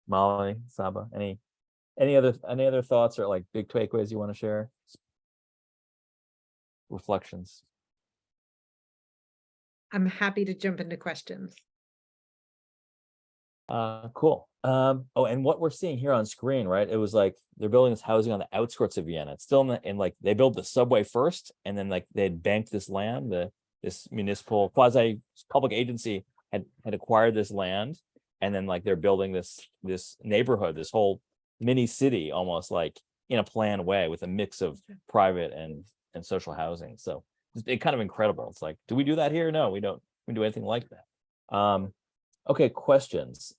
Molly, Saba, any other thoughts or like big takeaways you want to share? Reflections. I'm happy to jump into questions. Cool. Oh, and what we're seeing here on screen, right? It was like they're building this housing on the outskirts of Vienna. It's still in like they built the subway first, and then like they'd banked this land. This municipal quasi public agency had acquired this land, and then like they're building this neighborhood, this whole mini city, almost like in a planned way with a mix of private and social housing. So it's kind of incredible. It's like, do we do that here? No, we don't. We don't do anything like that. Okay, questions.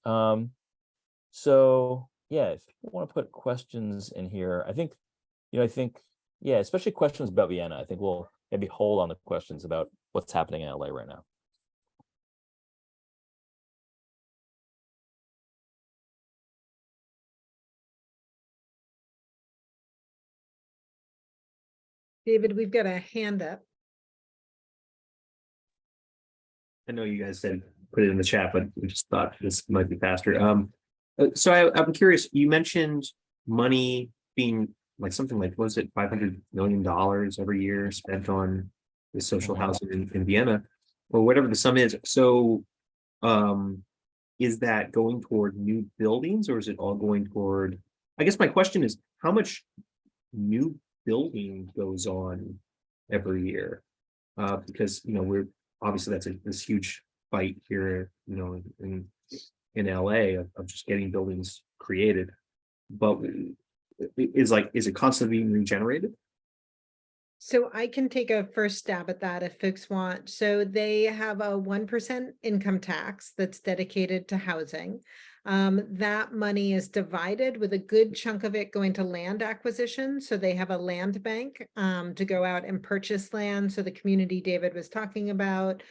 So yeah, if you want to put questions in here, I think, yeah, especially questions about Vienna. I think we'll maybe hold on the questions about what's happening in LA right now. David, we've got a hand up. I know you guys said put it in the chat, but we just thought this might be faster. So I'm curious, you mentioned money being like something like, was it $500 million every year spent on the social housing in Vienna, or whatever the sum is. So is that going toward new buildings, or is it all going toward, I guess my question is, how much new building goes on every year? Because, we're obviously that's this huge fight here, in LA of just getting buildings created. But is it constantly being regenerated? So I can take a first stab at that if folks want. So they have a 1% income tax that's dedicated to housing. That money is divided with a good chunk of it going to land acquisition. So they have a land bank to go out and purchase land. So the community David was talking about,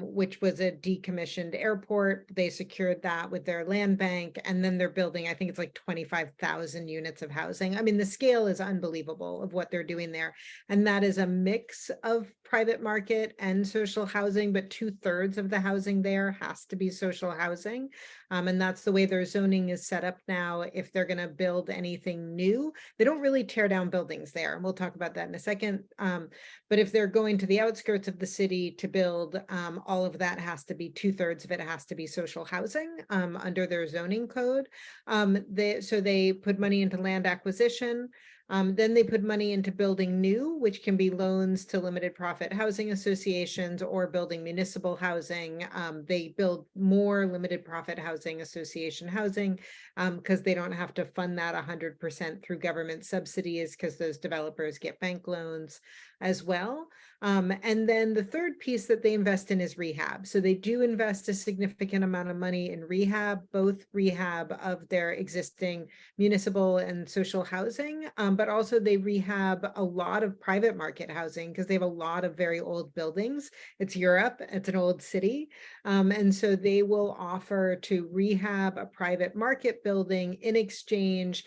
which was a decommissioned airport, they secured that with their land bank, and then they're building, I think it's like 25,000 units of housing. I mean, the scale is unbelievable of what they're doing there. And that is a mix of private market and social housing, but 2/3 of the housing there has to be social housing. And that's the way their zoning is set up now. If they're going to build anything new, they don't really tear down buildings there. And we'll talk about that in a second. But if they're going to the outskirts of the city to build, all of that has to be 2/3 of it has to be social housing under their zoning code. So they put money into land acquisition. Then they put money into building new, which can be loans to limited profit housing associations or building municipal housing. They build more limited profit housing association housing because they don't have to fund that 100% through government subsidies because those developers get bank loans as well. And then the third piece that they invest in is rehab. So they do invest a significant amount of money in rehab, both rehab of their existing municipal and social housing, but also they rehab a lot of private market housing because they have a lot of very old buildings. It's Europe, it's an old city. And so they will offer to rehab a private market building in exchange.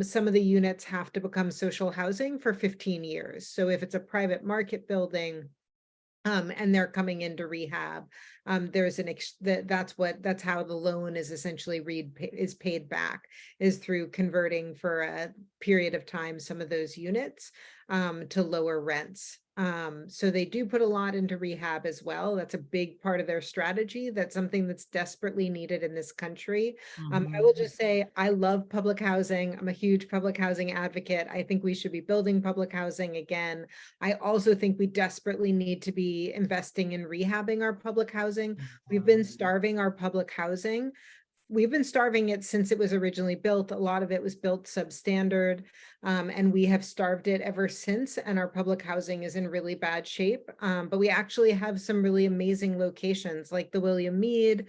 Some of the units have to become social housing for 15 years. So if it's a private market building, and they're coming into rehab, there's that's how the loan is essentially paid back, is through converting for a period of time some of those units to lower rents. So they do put a lot into rehab as well. That's a big part of their strategy. That's something that's desperately needed in this country. I will just say, I love public housing. I'm a huge public housing advocate. I think we should be building public housing again. I also think we desperately need to be investing in rehabbing our public housing. We've been starving our public housing. We've been starving it since it was originally built. A lot of it was built substandard, and we have starved it ever since. And our public housing is in really bad shape. But we actually have some really amazing locations like the William Mead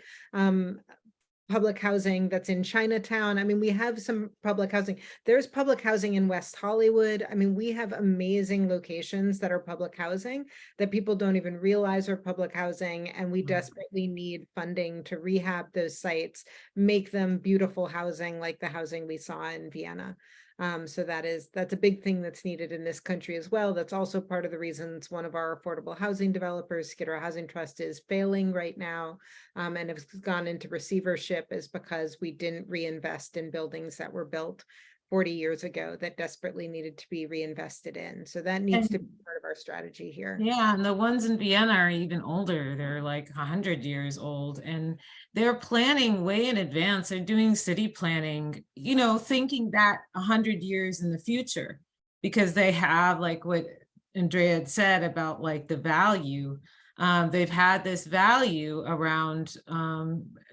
public housing that's in Chinatown. I mean, we have some public housing. There's public housing in West Hollywood. I mean, we have amazing locations that are public housing that people don't even realize are public housing. And we desperately need funding to rehab those sites, make them beautiful housing like the housing we saw in Vienna. So that's a big thing that's needed in this country as well. That's also part of the reasons one of our affordable housing developers, Skid Row Housing Trust, is failing right now, and has gone into receivership, is because we didn't reinvest in buildings that were built 40 years ago that desperately needed to be reinvested in. So that needs to be part of our strategy here. Yeah, and the ones in Vienna are even older. They're like 100 years old, and they're planning way in advance. They're doing city planning, you know, thinking that 100 years in the future, because they have, like what Andrea had said about like the value. They've had this value around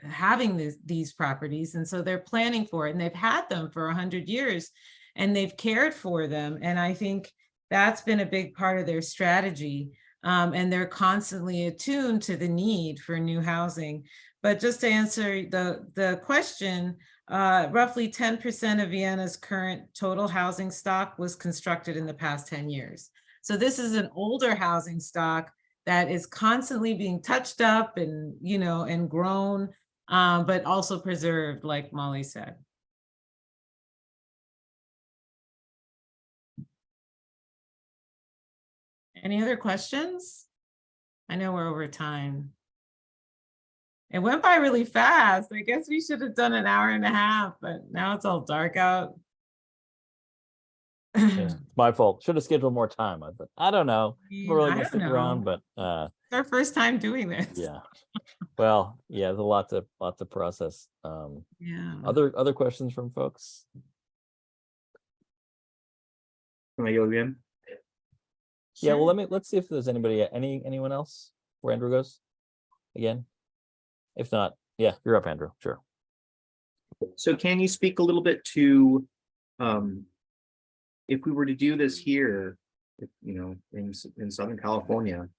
having these properties, and so they're planning for it, and they've had them for 100 years, and they've cared for them. And I think that's been a big part of their strategy. And they're constantly attuned to the need for new housing. But just to answer the question, roughly 10% of Vienna's current total housing stock was constructed in the past 10 years. So this is an older housing stock that is constantly being touched up and, you know, and grown, but also preserved, like Molly said. Any other questions? I know we're over time. It went by really fast. I guess we should have done an hour and a half, but now it's all dark out. Yeah, it's my fault. Should have scheduled more time. I don't know. We're really I gonna don't stick around, know. but It's our first time doing this. yeah. Well, yeah, there's a lot to process. Yeah. Other questions from folks? Can I go again? Yeah, well, Sure. let's see if there's anyone else where Andrew goes again. If not, yeah, you're up, Andrew. Sure. So can you speak a little bit to, if we were to do this here, you know, in Southern California,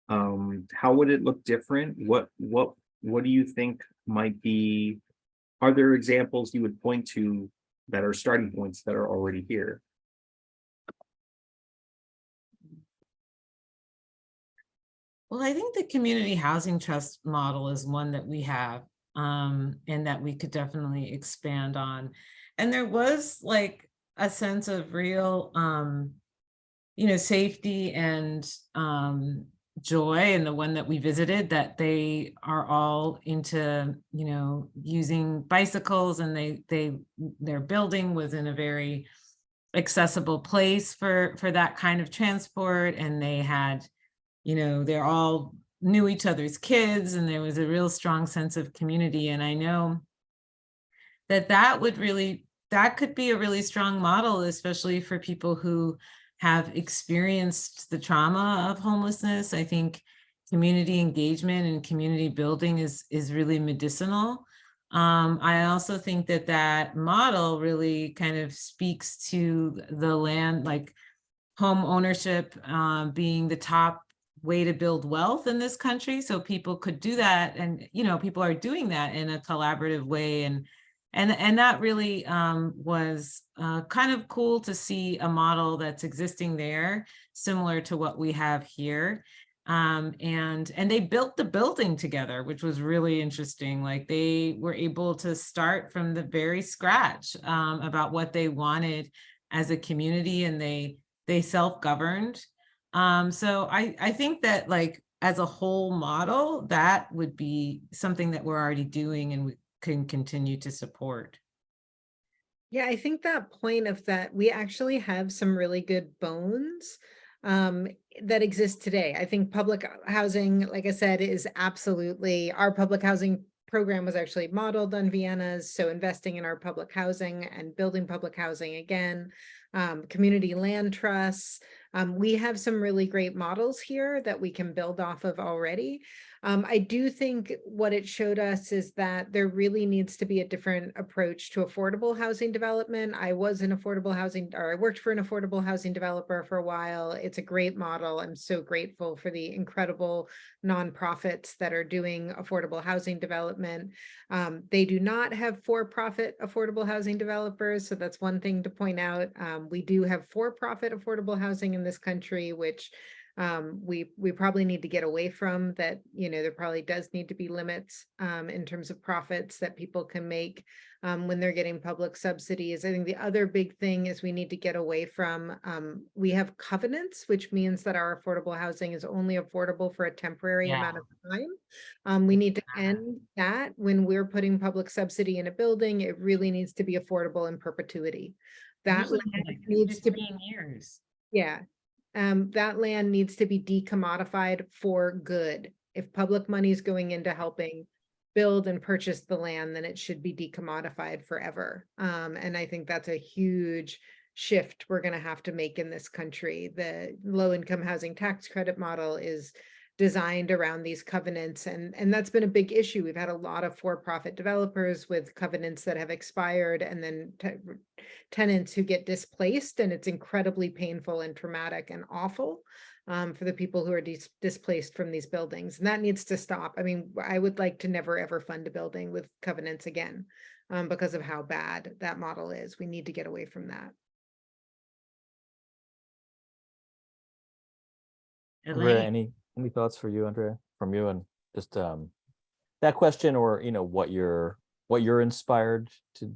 how would it look different? What do you think might be, are there examples you would point to that are starting points that are already here? Well, I think the community housing trust model is one that we have, and that we could definitely expand on. And there was like a sense of real, you know, safety and joy in the one that we visited, that they are all into, you know, using bicycles, and their building was in a very accessible place for that kind of transport, and they had, you know, they're all knew each other's kids, and there was a real strong sense of community. And I know that could be a really strong model, especially for people who have experienced the trauma of homelessness. I think community engagement and community building is really medicinal. I also think that model really kind of speaks to the land, like home ownership being the top way to build wealth in this country. So people could do that, and you know, people are doing that in a collaborative way, and that really was kind of cool to see a model that's existing there, similar to what we have here. And they built the building together, which was really interesting. Like they were able to start from the very scratch about what they wanted as a community, and they self-governed. So I think that, like, as a whole model, that would be something that we're already doing and we can continue to support. Yeah, I think that point of that, we actually have some really good bones that exist today. I think public housing, like I said, is absolutely, our public housing program was actually modeled on Vienna's. So investing in our public housing and building public housing again, community land trusts. We have some really great models here that we can build off of already. I do think what it showed us is that there really needs to be a different approach to affordable housing development. I worked for an affordable housing developer for a while. It's a great model. I'm so grateful for the incredible nonprofits that are doing affordable housing development. They do not have for-profit affordable housing developers, so that's one thing to point out. We do have for-profit affordable housing in this country, which We probably need to get away from that, there probably does need to be limits in terms of profits that people can make when they're getting public subsidies. I think the other big thing is we need to get away from, we have covenants, which means that our affordable housing is only affordable for a temporary amount of time. We need to end that. When we're putting public subsidy in a building, it really needs to be affordable in perpetuity. That Usually land like needs to be, 15 years. yeah, that land needs to be decommodified for good. If public money is going into helping build and purchase the land, then it should be decommodified forever. And I think that's a huge shift we're going to have to make in this country. The low-income housing tax credit model is designed around these covenants, and that's been a big issue. We've had a lot of for-profit developers with covenants that have expired, and then tenants who get displaced, and it's incredibly painful and traumatic and awful for the people who are displaced from these buildings, and that needs to stop. I mean, I would like to never ever fund a building with covenants again because of how bad that model is. We need to get away from that. Andrea, any thoughts for you, Andrea, from you, and just that question, or what you're inspired to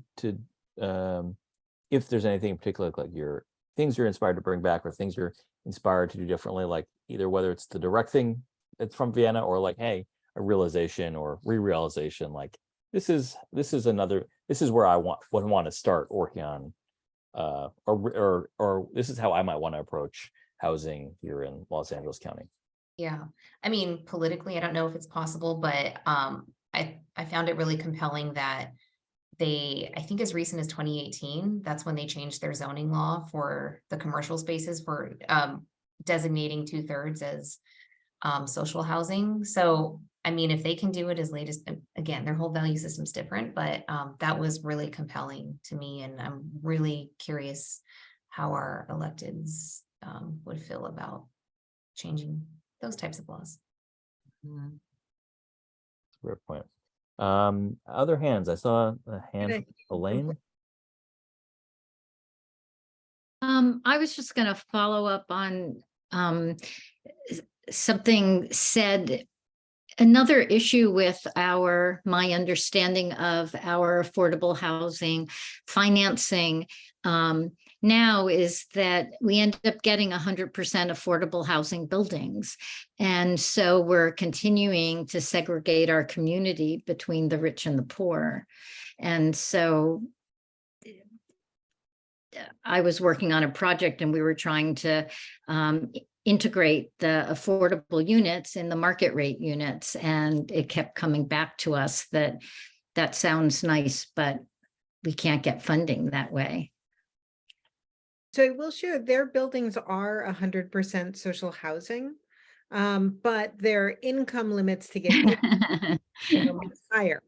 if there's anything in particular, like your things you're inspired to bring back, or things you're inspired to do differently, like either whether it's the direct thing that's from Vienna, or like, hey, a realization or re-realization, like this is where I want to start working on, or this is how I might want to approach housing here in Los Angeles County. Yeah, I mean, politically, I don't know if it's possible, but I found it really compelling that I think as recent as 2018, that's when they changed their zoning law for the commercial spaces for designating 2/3 as social housing. So, I mean, if they can do it as late as, again, their whole value system's different, but that was really compelling to me. And I'm really curious how our electeds would feel about changing those types of laws. Great point. Other hands, I saw a hand, Elaine. I was just going to follow up on something said. Another issue with my understanding of our affordable housing financing now is that we end up getting 100% affordable housing buildings. And so we're continuing to segregate our community between the rich and the poor. And so I was working on a project, and we were trying to integrate the affordable units in the market rate units. And it kept coming back to us that sounds nice, but we can't get funding that way. So I will share their buildings are 100% social housing, but their income limits to get much higher.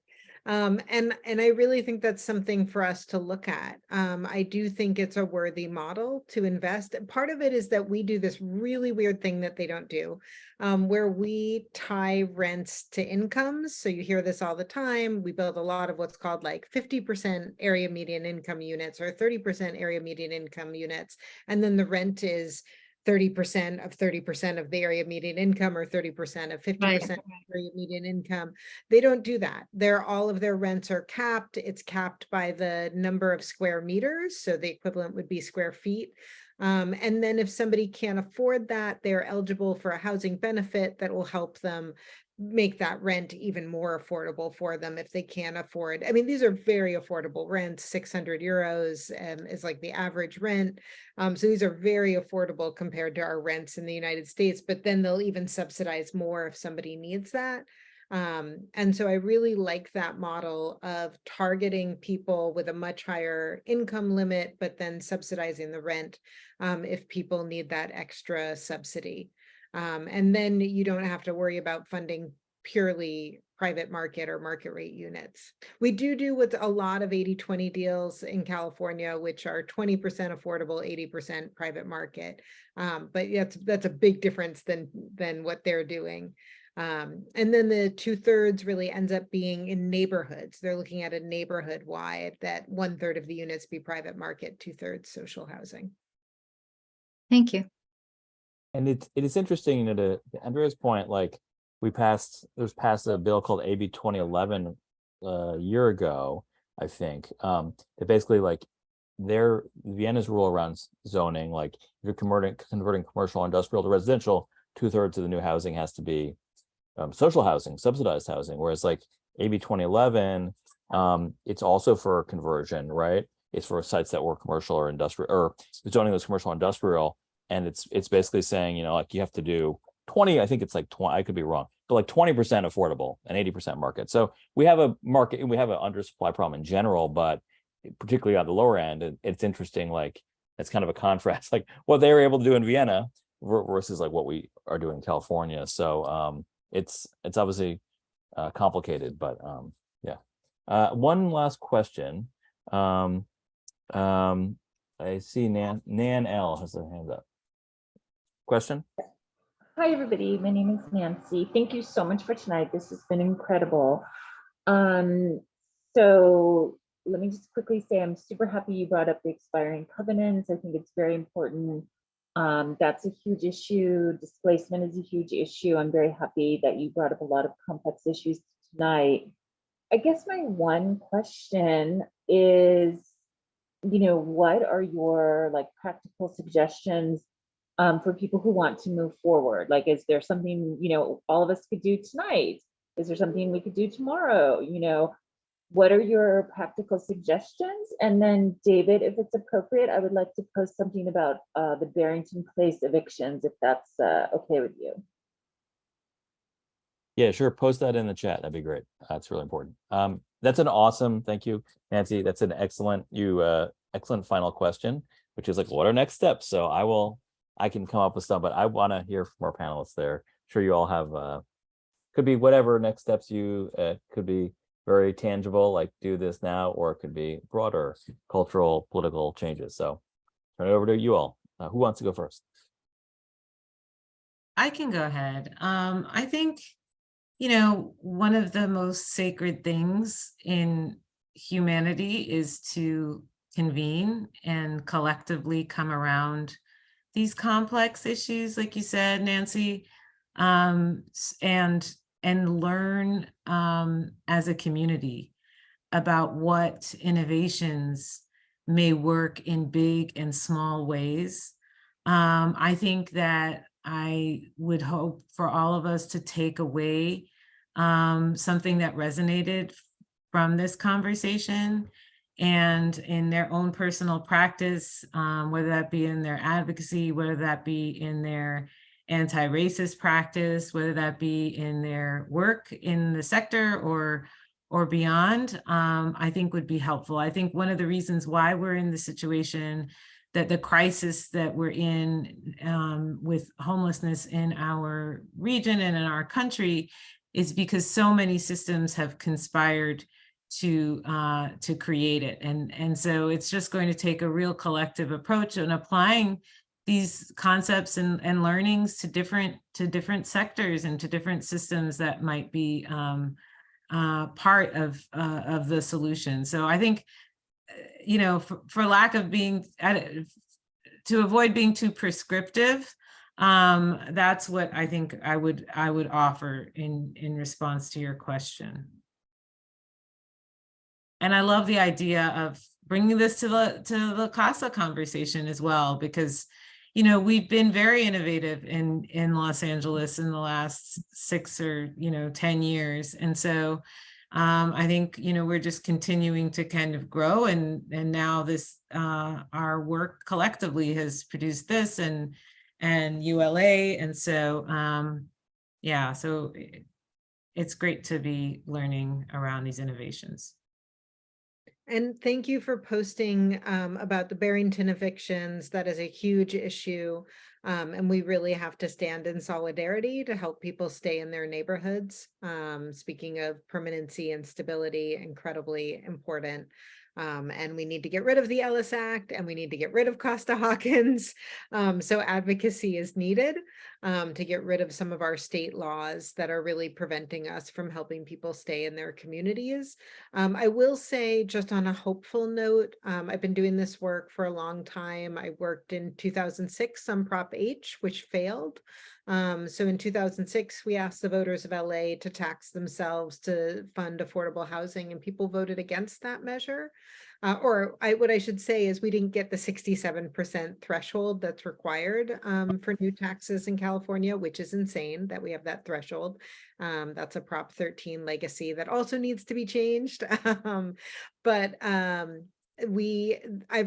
And I really think that's something for us to look at. I do think it's a worthy model to invest. Part of it is that we do this really weird thing that they don't do, where we tie rents to incomes. So you hear this all the time. We build a lot of what's called like 50% area median income units or 30% area median income units. And then the rent is 30% of 30% of the area median income, or 30% of 50% of area median income. They don't do that. All of their rents are capped. It's capped by the number of square meters. So the equivalent would be square feet. And then if somebody can't afford that, they're eligible for a housing benefit that will help them make that rent even more affordable for them if they can't afford. I mean, these are very affordable rents. 600 euros is like the average rent. So these are very affordable compared to our rents in the United States, but then they'll even subsidize more if somebody needs that. And so I really like that model of targeting people with a much higher income limit, but then subsidizing the rent if people need that extra subsidy. And then you don't have to worry about funding purely private market or market rate units. We do with a lot of 80-20 deals in California, which are 20% affordable, 80% private market. But that's a big difference than what they're doing. And then the 2/3 really ends up being in neighborhoods. They're looking at a neighborhood wide that 1/3 of the units be private market, 2/3 social housing. Thank you. And it is interesting, you know, to Andrea's point, like there's passed a bill called AB 2011 a year ago, I think, that basically like Vienna's rule around zoning, like if you're converting commercial or industrial to residential, 2/3 of the new housing has to be social housing, subsidized housing, whereas like AB 2011, it's also for conversion, right? It's for sites that were commercial or industrial, or the zoning was commercial industrial, and it's basically saying, you know, like you have to do 20, I think it's like 20, I could be wrong, but like 20% affordable and 80% market. So we have a market, we have an undersupply problem in general, but particularly on the lower end, it's interesting, like it's kind of a contrast, like what they were able to do in Vienna versus like what we are doing in California. So it's obviously complicated, but yeah. One last question. I see Nan L has their hand up. Question? Hi, everybody. My name is Nancy. Thank you so much for tonight. This has been incredible. So let me just quickly say I'm super happy you brought up the expiring covenants. I think it's very important. That's a huge issue. Displacement is a huge issue. I'm very happy that you brought up a lot of complex issues tonight. I guess my one question is, you know, what are your like practical suggestions for people who want to move forward? Like, is there something, you know, all of us could do tonight? Is there something we could do tomorrow? You know, what are your practical suggestions? And then David, if it's appropriate, I would like to post something about the Barrington Place evictions, if that's okay with you. Yeah, sure. Post that in the chat. That'd be great. That's really important. That's an awesome, thank you, Nancy. That's an excellent final question, which is like, what are next steps? So I can come up with some, but I want to hear from our panelists there. Sure, you all have, could be whatever next steps you, could be very tangible, like do this now, or it could be broader cultural, political changes. So turn it over to you all. Who wants to go first? I can go ahead. I think, you know, one of the most sacred things in humanity is to convene and collectively come around these complex issues, like you said, Nancy, and learn as a community about what innovations may work in big and small ways. I think that I would hope for all of us to take away something that resonated from this conversation, and in their own personal practice, whether that be in their advocacy, whether that be in their anti-racist practice, whether that be in their work in the sector or beyond, I think would be helpful. I think one of the reasons why we're in the situation, that the crisis that we're in with homelessness in our region and in our country, is because so many systems have conspired to create it. And so it's just going to take a real collective approach in applying these concepts and learnings to different sectors and to different systems that might be part of the solution. So I think, you know, for lack of being, to avoid being too prescriptive, that's what I think I would offer in response to your question. And I love the idea of bringing this to the LAHSA conversation as well, because, you know, we've been very innovative in Los Angeles in the last 6 or 10 years, and so I think, you know, we're just continuing to kind of grow, and now this our work collectively has produced this and ULA, and so yeah, so it's great to be learning around these innovations. And thank you for posting about the Barrington evictions. That is a huge issue. And we really have to stand in solidarity to help people stay in their neighborhoods. Speaking of permanency and stability, incredibly important. And we need to get rid of the Ellis Act, and we need to get rid of Costa-Hawkins. So advocacy is needed. to get rid of some of our state laws that are really preventing us from helping people stay in their communities. I will say, just on a hopeful note, I've been doing this work for a long time. I worked in 2006 on Prop H, which failed. So in 2006, we asked the voters of LA to tax themselves to fund affordable housing, and people voted against that measure. What I should say is we didn't get the 67% threshold that's required for new taxes in California, which is insane that we have that threshold. That's a Prop 13 legacy that also needs to be changed. I've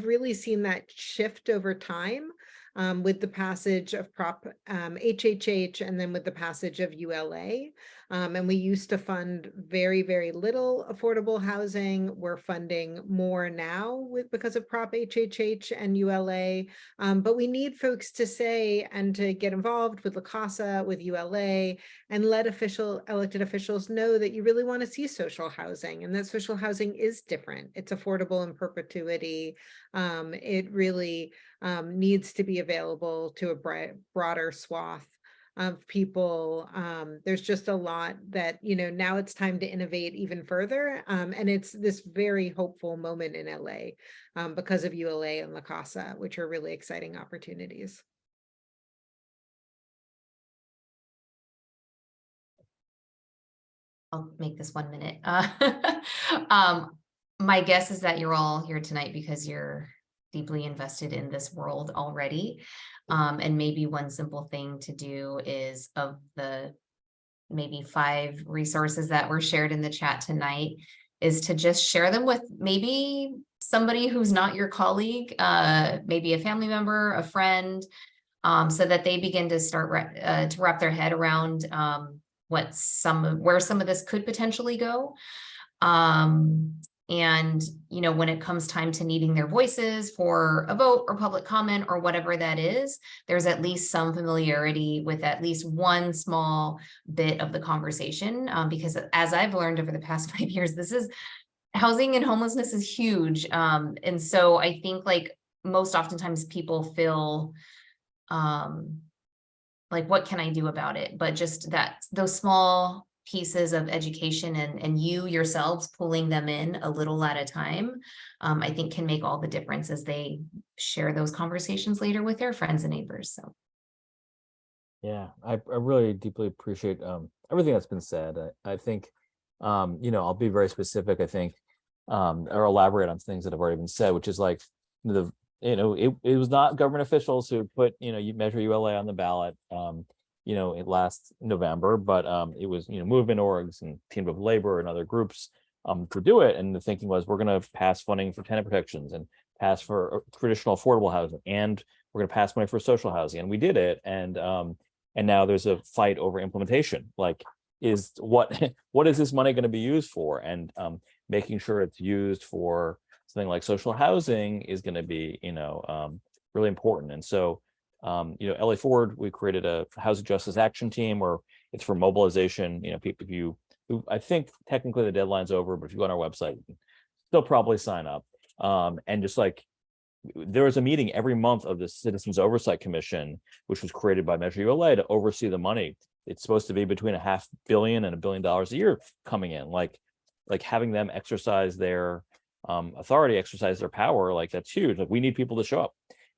really seen that shift over time. With the passage of Prop HHH and then with the passage of ULA. And we used to fund very, very little affordable housing. We're funding more now because of Prop HHH and ULA. But we need folks to say and to get involved with LAHSA, with ULA, and let elected officials know that you really want to see social housing and that social housing is different. It's affordable in perpetuity. It really needs to be available to a broader swath of people. There's just a lot that, now it's time to innovate even further. And it's this very hopeful moment in LA because of ULA and LAHSA, which are really exciting opportunities. I'll make this 1 minute. My guess is that you're all here tonight because you're deeply invested in this world already. And maybe one simple thing to do is, of the maybe 5 resources that were shared in the chat tonight, is to just share them with maybe somebody who's not your colleague, maybe a family member, a friend, so that they begin to start to wrap their head around where some of this could potentially go. And, when it comes time to needing their voices for a vote or public comment or whatever that is, there's at least some familiarity with at least one small bit of the conversation. Because as I've learned over the past 5 years, housing and homelessness is huge. And so I think most oftentimes people feel what can I do about it? But just those small pieces of education and you yourselves pulling them in a little at a time, I think can make all the difference as they share those conversations later with their friends and neighbors. So Yeah, I really deeply appreciate everything that's been said. I think, I'll be very specific, I think, or elaborate on things that have already been said, which is it was not government officials who put, you measure ULA on the ballot, last November, but it was, movement orgs and Team of Labor and other groups to do it. And the thinking was, we're going to pass funding for tenant protections and pass for traditional affordable housing, and we're going to pass money for social housing. And we did it. And now there's a fight over implementation. What is this money going to be used for? And making sure it's used for something like social housing is going to be, really important. And so, LA Forward, we created a housing justice action team where it's for mobilization. People who I think technically the deadline's over, but if you go on our website, you can still probably sign up. And just there was a meeting every month of the Citizens Oversight Commission, which was created by Measure ULA to oversee the money. It's supposed to be between $500 million and $1 billion a year coming in. Having them exercise their authority, exercise their power, that's huge. We need people to show up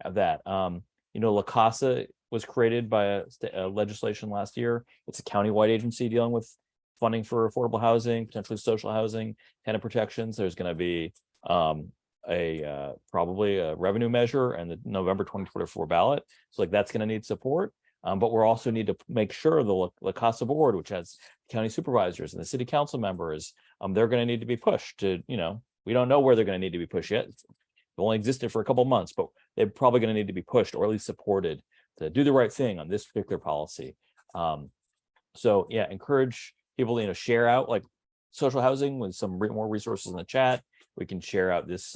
at that. LAHSA was created by a legislation last year. It's a countywide agency dealing with funding for affordable housing, potentially social housing, tenant protections. There's going to be probably a revenue measure and the November 2024 ballot. So that's going to need support. But we're also need to make sure the LAHSA board, which has county supervisors and the city council members, they're going to need to be pushed to, we don't know where they're going to need to be pushed yet. It's only existed for a couple of months, but they're probably going to need to be pushed or at least supported to do the right thing on this particular policy. So yeah, encourage people to share out social housing with some more resources in the chat. We can share out this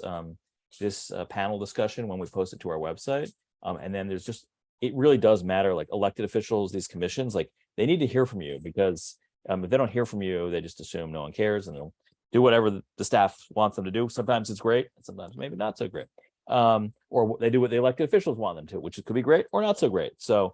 panel discussion when we post it to our website. And then it really does matter, elected officials, these commissions, they need to hear from you, because if they don't hear from you, they just assume no one cares and they'll do whatever the staff wants them to do. Sometimes it's great, sometimes maybe not so great. or they do what the elected officials want them to, which could be great or not so great. So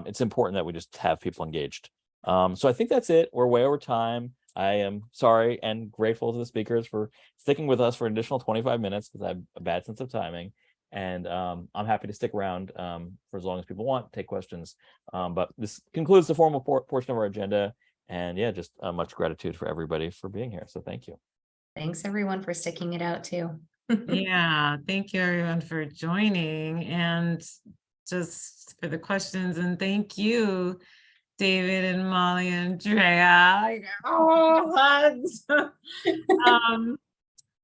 it's important that we just have people engaged. So I think that's it. We're way over time. I am sorry and grateful to the speakers for sticking with us for an additional 25 minutes because I have a bad sense of timing. And I'm happy to stick around for as long as people want, take questions. But this concludes the formal portion of our agenda. And yeah, just much gratitude for everybody for being here. So thank you. Thanks everyone for sticking it out too. Yeah, thank you everyone for joining and just for the questions, and thank you, David and Molly and Andrea. Like, oh, hugs.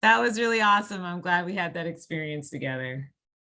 That was really awesome. I'm glad we had that experience together.